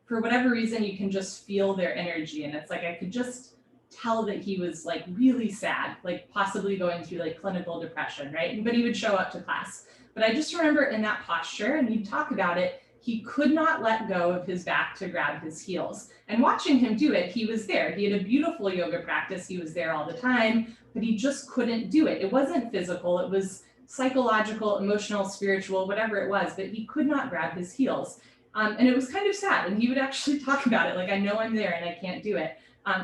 for whatever reason, you can just feel their energy. And it's like, I could just tell that he was like really sad, like possibly going through like clinical depression, right? But he would show up to class. But I just remember in that posture, and you'd talk about it, he could not let go of his back to grab his heels. And watching him do it, he was there. He had a beautiful yoga practice. He was there all the time, but he just couldn't do it. It wasn't physical. It was psychological, emotional, spiritual, whatever it was, but he could not grab his heels. And it was kind of sad. And he would actually talk about it. Like, I know I'm there and I can't do it.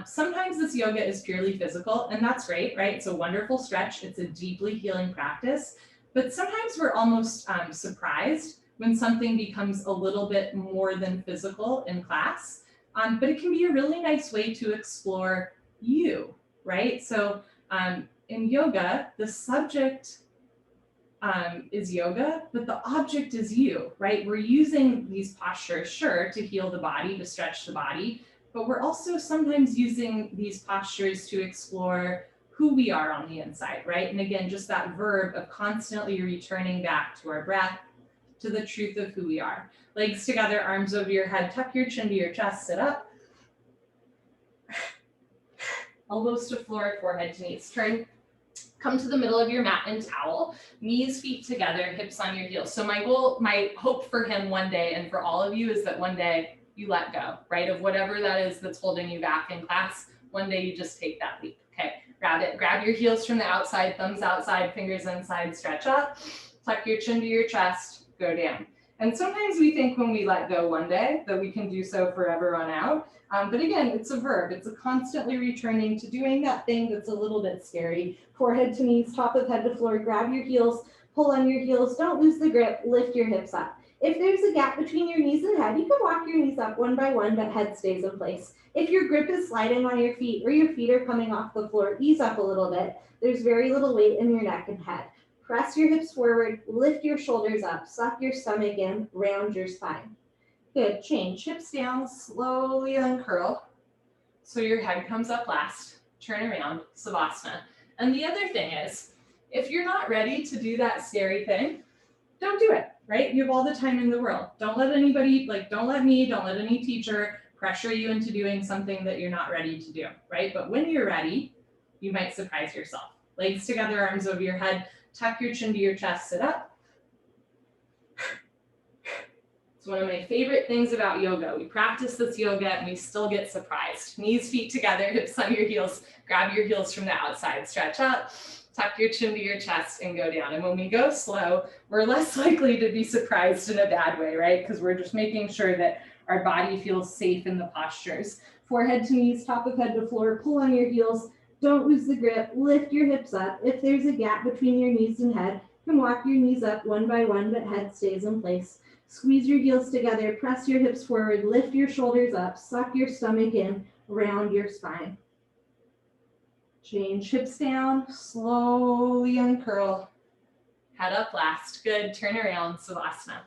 Sometimes this yoga is purely physical, and that's great, right? It's a wonderful stretch. It's a deeply healing practice. But sometimes we're almost surprised when something becomes a little bit more than physical in class. But it can be a really nice way to explore you, right? So in yoga, the subject is yoga, but the object is you, right? We're using these postures, sure, to heal the body, to stretch the body, but we're also sometimes using these postures to explore who we are on the inside, right? And again, just that verb of constantly returning back to our breath, to the truth of who we are. Legs together, arms over your head, tuck your chin to your chest, sit up. Elbows to floor, forehead to knees. Turn, come to the middle of your mat and towel, knees, feet together, hips on your heels. So my hope for him one day, and for all of you, is that one day you let go, right? Of whatever that is that's holding you back in class. One day you just take that leap. Okay, grab it. Grab your heels from the outside, thumbs outside, fingers inside, stretch up. Tuck your chin to your chest, go down. And sometimes we think when we let go one day that we can do so forever on out. But again, it's a verb. It's a constantly returning to doing that thing that's a little bit scary. Forehead to knees, top of head to floor, grab your heels, pull on your heels, don't lose the grip, lift your hips up. If there's a gap between your knees and head, you can walk your knees up one by one, but head stays in place. If your grip is sliding on your feet or your feet are coming off the floor, ease up a little bit. There's very little weight in your neck and head. Press your hips forward, lift your shoulders up, suck your stomach in, round your spine. Good, change, hips down, slowly uncurl. So your head comes up last, turn around, Savasana. And the other thing is, if you're not ready to do that scary thing, don't do it, right? You have all the time in the world. Don't let anybody, don't let me, don't let any teacher pressure you into doing something that you're not ready to do, right? But when you're ready, you might surprise yourself. Legs together, arms over your head, tuck your chin to your chest, sit up. It's one of my favorite things about yoga. We practice this yoga and we still get surprised. Knees, feet together, hips on your heels, grab your heels from the outside, stretch up, tuck your chin to your chest and go down. And when we go slow, we're less likely to be surprised in a bad way, right? Because we're just making sure that our body feels safe in the postures. Forehead to knees, top of head to floor, pull on your heels, don't lose the grip, lift your hips up. If there's a gap between your knees and head, you can walk your knees up one by one, but head stays in place. Squeeze your heels together, press your hips forward, lift your shoulders up, suck your stomach in, round your spine. Change, hips down, slowly uncurl, head up last. Good, turn around, Savasana.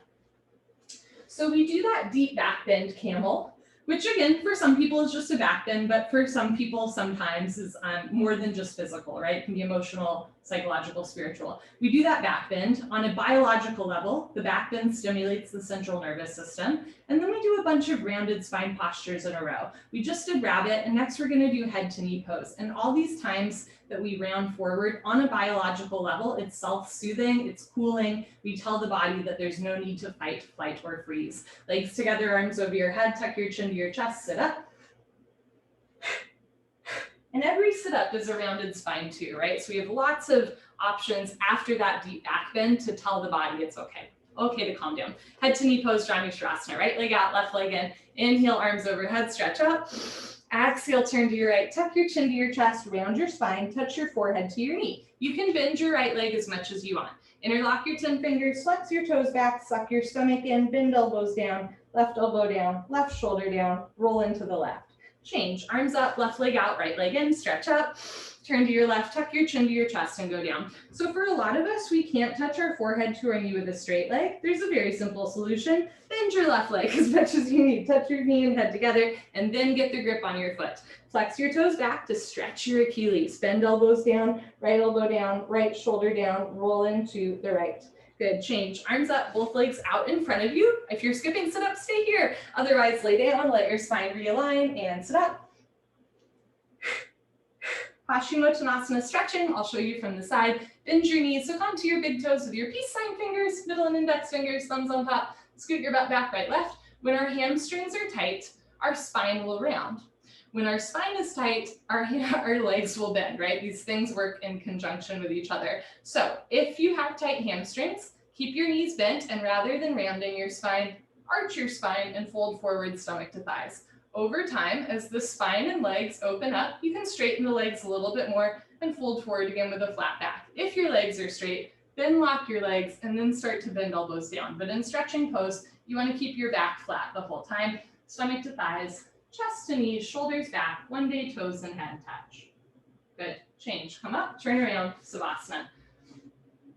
So we do that deep back bend camel which again, for some people is just a back bend, but for some people sometimes is more than just physical, right? It can be emotional, psychological, spiritual. We do that back bend. On a biological level, the back bend stimulates the central nervous system. And then we do a bunch of rounded spine postures in a row. We just did rabbit, and next we're gonna do head to knee pose. And all these times that we round forward on a biological level, it's self-soothing, it's cooling. We tell the body that there's no need to fight, flight, or freeze. Legs together, arms over your head, tuck your chin to your chest, sit up. And every sit up is a rounded spine too, right? So we have lots of options after that deep back bend to tell the body it's okay. Okay to calm down. Head to knee pose, Hottastasana, right leg out, left leg in. Inhale, arms overhead, stretch up. Exhale, turn to your right, tuck your chin to your chest, round your spine, touch your forehead to your knee. You can bend your right leg as much as you want. Interlock your 10 fingers, flex your toes back, suck your stomach in, bend elbows down, left elbow down, left shoulder down, roll into the left. Change, arms up, left leg out, right leg in, stretch up, turn to your left, tuck your chin to your chest and go down. So for a lot of us, we can't touch our forehead to our knee with a straight leg. There's a very simple solution. Bend your left leg as much as you need. Touch your knee and head together, and then get the grip on your foot. Flex your toes back to stretch your Achilles. Bend elbows down, right elbow down, right shoulder down, roll into the right. Good, change. Arms up, both legs out in front of you. If you're skipping sit up, stay here. Otherwise, lay down, let your spine realign, and sit up. Hottastasana stretching, I'll show you from the side. Bend your knees, hook onto your big toes with your peace sign fingers, middle and index fingers, thumbs on top. Scoot your butt back, right, left. When our hamstrings are tight, our spine will round. When our spine is tight, our legs will bend, right? These things work in conjunction with each other. So if you have tight hamstrings, keep your knees bent, and rather than rounding your spine, arch your spine and fold forward, stomach to thighs. Over time, as the spine and legs open up, you can straighten the legs a little bit more and fold forward again with a flat back. If your legs are straight, then lock your legs and then start to bend elbows down. But in stretching pose, you want to keep your back flat the whole time, stomach to thighs, chest to knees, shoulders back, one day toes and head touch. Good, change, come up, turn around, Savasana.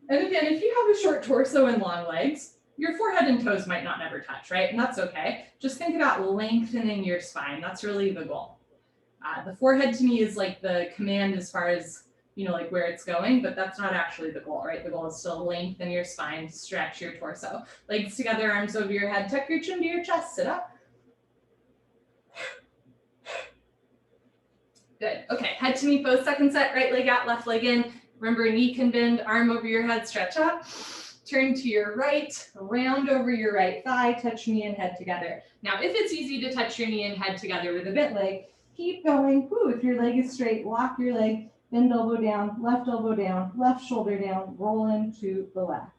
And again, if you have a short torso and long legs, your forehead and toes might not never touch, right? And that's okay. Just think about lengthening your spine. That's really the goal. The forehead to me is like the command as far as, you know, like where it's going, but that's not actually the goal, right? The goal is to lengthen your spine, stretch your torso. Legs together, arms over your head, tuck your chin to your chest, sit up. Good, okay, head to knee pose, second set, right leg out, left leg in. Remember, knee can bend, arm over your head, stretch up. Turn to your right, round over your right thigh, touch knee and head together. Now, if it's easy to touch your knee and head together with a bent leg, keep going. Woo, if your leg is straight, lock your leg, bend elbow down, left shoulder down, roll into the left.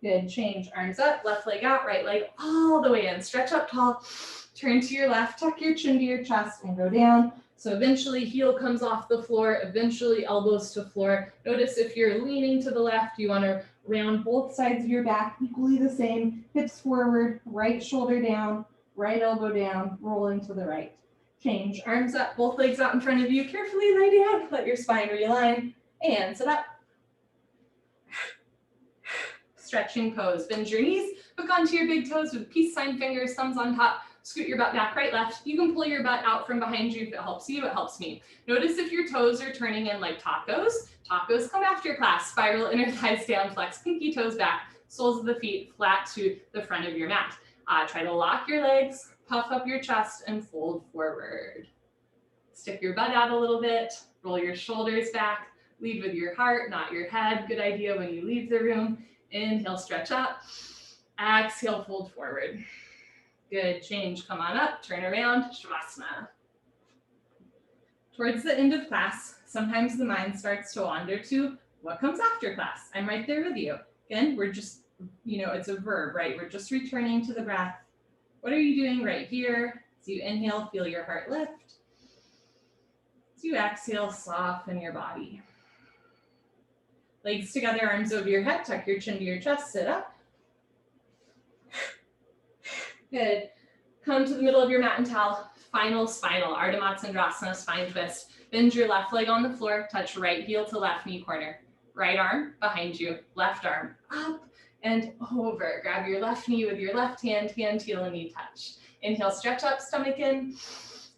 Good, change, arms up, left leg out, right leg all the way in. Stretch up tall, turn to your left, tuck your chin to your chest and go down. So eventually heel comes off the floor, eventually elbows to floor. Notice if you're leaning to the left, you want to round both sides of your back equally the same. Hips forward, right shoulder down, right elbow down, roll into the right. Change, arms up, both legs out in front of you. Carefully lay down, let your spine realign, and sit up. Stretching pose, bend your knees, hook onto your big toes with peace sign fingers, thumbs on top. Scoot your butt back, right, left. You can pull your butt out from behind you if it helps you, it helps me. Notice if your toes are turning in like tacos. Tacos come after class. Spiral inner thighs down, flex pinky toes back, soles of the feet flat to the front of your mat. Try to lock your legs, puff up your chest, and fold forward. Stick your butt out a little bit, roll your shoulders back, lead with your heart, not your head. Good idea when you leave the room. Inhale, stretch up. Exhale, fold forward. Good, change, come on up, turn around, Savasana. Towards the end of class, sometimes the mind starts to wander to what comes after class. I'm right there with you. Again, we're just, you know, it's a verb, right? We're just returning to the breath. What are you doing right here? As you inhale, feel your heart lift. As you exhale, soften your body. Legs together, arms over your head, tuck your chin to your chest, sit up. Good. Come to the middle of your mat and towel. Final spinal, Ardha Matsyendrasana, spine twist. Bend your left leg on the floor, touch right heel to left knee corner. Right arm behind you, left arm up and over. Grab your left knee with your left hand, heel and knee touch. Inhale, stretch up, stomach in.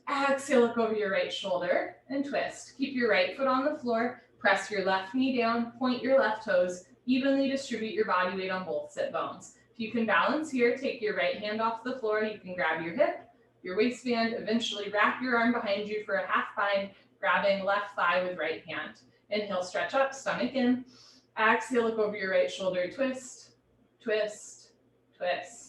Exhale, look over your right shoulder and twist. Keep your right foot on the floor. Press your left knee down, point your left toes. Evenly distribute your body weight on both sit bones. If you can balance here, take your right hand off the floor. You can grab your hip, your waistband, eventually wrap your arm behind you for a half bind, grabbing left thigh with right hand. Inhale, stretch up, stomach in. Exhale, look over your right shoulder, twist, twist, twist.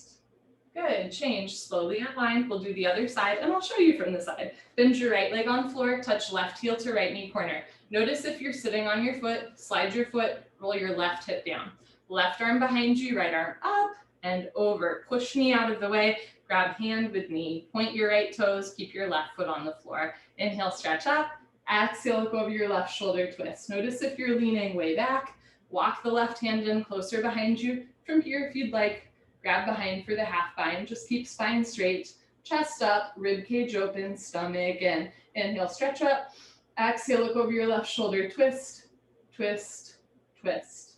Good, change, slowly unwind. We'll do the other side, and I'll show you from the side. Bend your right leg on floor, touch left heel to right knee corner. Notice if you're sitting on your foot, slide your foot, roll your left hip down. Left arm behind you, right arm up and over. Push knee out of the way, grab hand with knee. Point your right toes, keep your left foot on the floor. Inhale, stretch up. Exhale, look over your left shoulder, twist. Notice if you're leaning way back. Walk the left hand in closer behind you. From here, if you'd like, grab behind for the half bind. Just keep spine straight, chest up, rib cage open, stomach in. Inhale, stretch up. Exhale, look over your left shoulder, twist, twist, twist.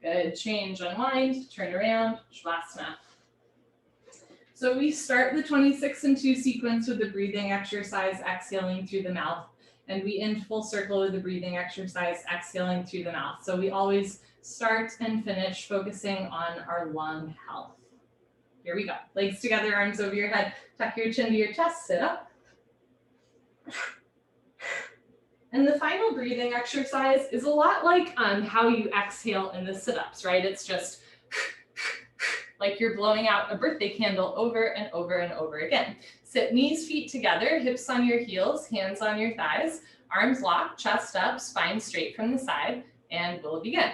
Good, change, unwind, turn around, Savasana. So we start the 26 and 2 sequence with the breathing exercise, exhaling through the mouth. And we end full circle with the breathing exercise, exhaling through the mouth. So we always start and finish focusing on our lung health. Here we go. Legs together, arms over your head. Tuck your chin to your chest, sit up. And the final breathing exercise is a lot like how you exhale in the sit-ups, right? It's just like you're blowing out a birthday candle over and over and over again. Sit knees, feet together, hips on your heels, hands on your thighs, arms locked, chest up, spine straight from the side, and we'll begin.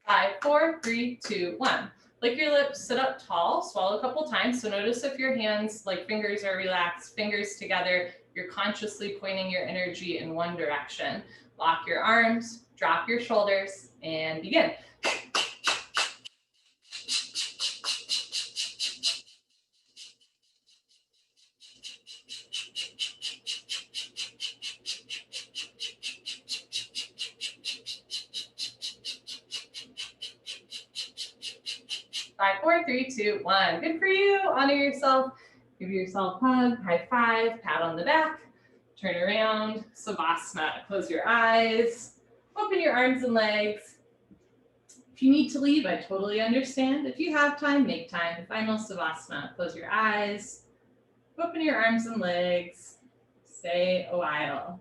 5, 4, 3, 2, 1. Lick your lips, sit up tall, swallow a couple times. So notice if your hands, like fingers are relaxed, fingers together, you're consciously pointing your energy in one direction. Lock your arms, drop your shoulders, and begin. Five, 4, 3, 2, 1. Good for you. Honor yourself. Give yourself a hug, high five, pat on the back. Turn around, Savasana. Close your eyes. Open your arms and legs. If you need to leave, I totally understand. If you have time, make time. Final Savasana. Close your eyes. Open your arms and legs. Stay a while.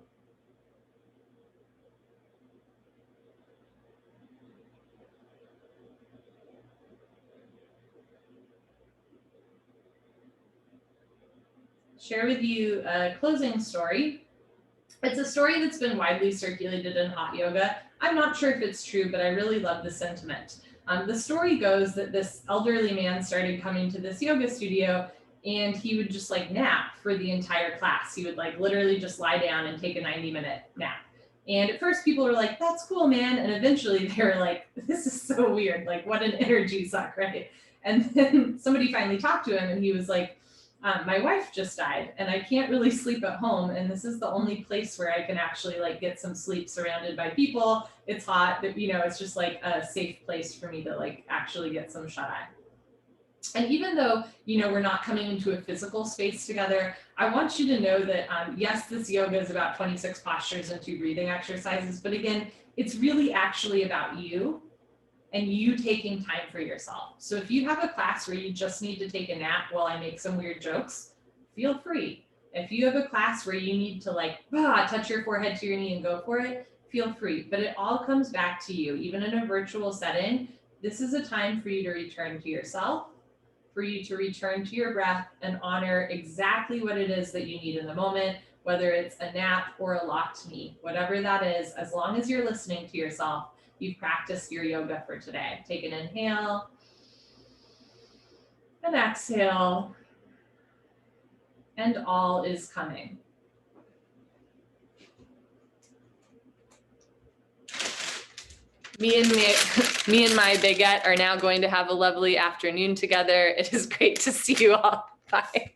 Share with you a closing story. It's a story that's been widely circulated in hot yoga. I'm not sure if it's true, but I really love the sentiment. The story goes that this elderly man started coming to this yoga studio and he would just like nap for the entire class. He would like literally just lie down and take a 90-minute nap. And at first people were like, that's cool, man. And eventually they were like, this is so weird. Like what an energy suck, right? And then somebody finally talked to him and he was like, my wife just died and I can't really sleep at home. And this is the only place where I can actually like get some sleep surrounded by people. It's hot, but you know, it's just like a safe place for me to like actually get some shut eye. And even though, you know, we're not coming into a physical space together, I want you to know that, yes, this yoga is about 26 postures and 2 breathing exercises. But again, it's really actually about you and you taking time for yourself. So if you have a class where you just need to take a nap while I make some weird jokes, feel free. If you have a class where you need to like touch your forehead to your knee and go for it, feel free. But it all comes back to you. Even in a virtual setting, this is a time for you to return to yourself, for you to return to your breath and honor exactly what it is that you need in the moment, whether it's a nap or a locked knee, whatever that is, as long as you're listening to yourself, you've practiced your yoga for today. Take an inhale and exhale, and all is coming. Me and my baguette are now going to have a lovely afternoon together. It is great to see you all. Bye.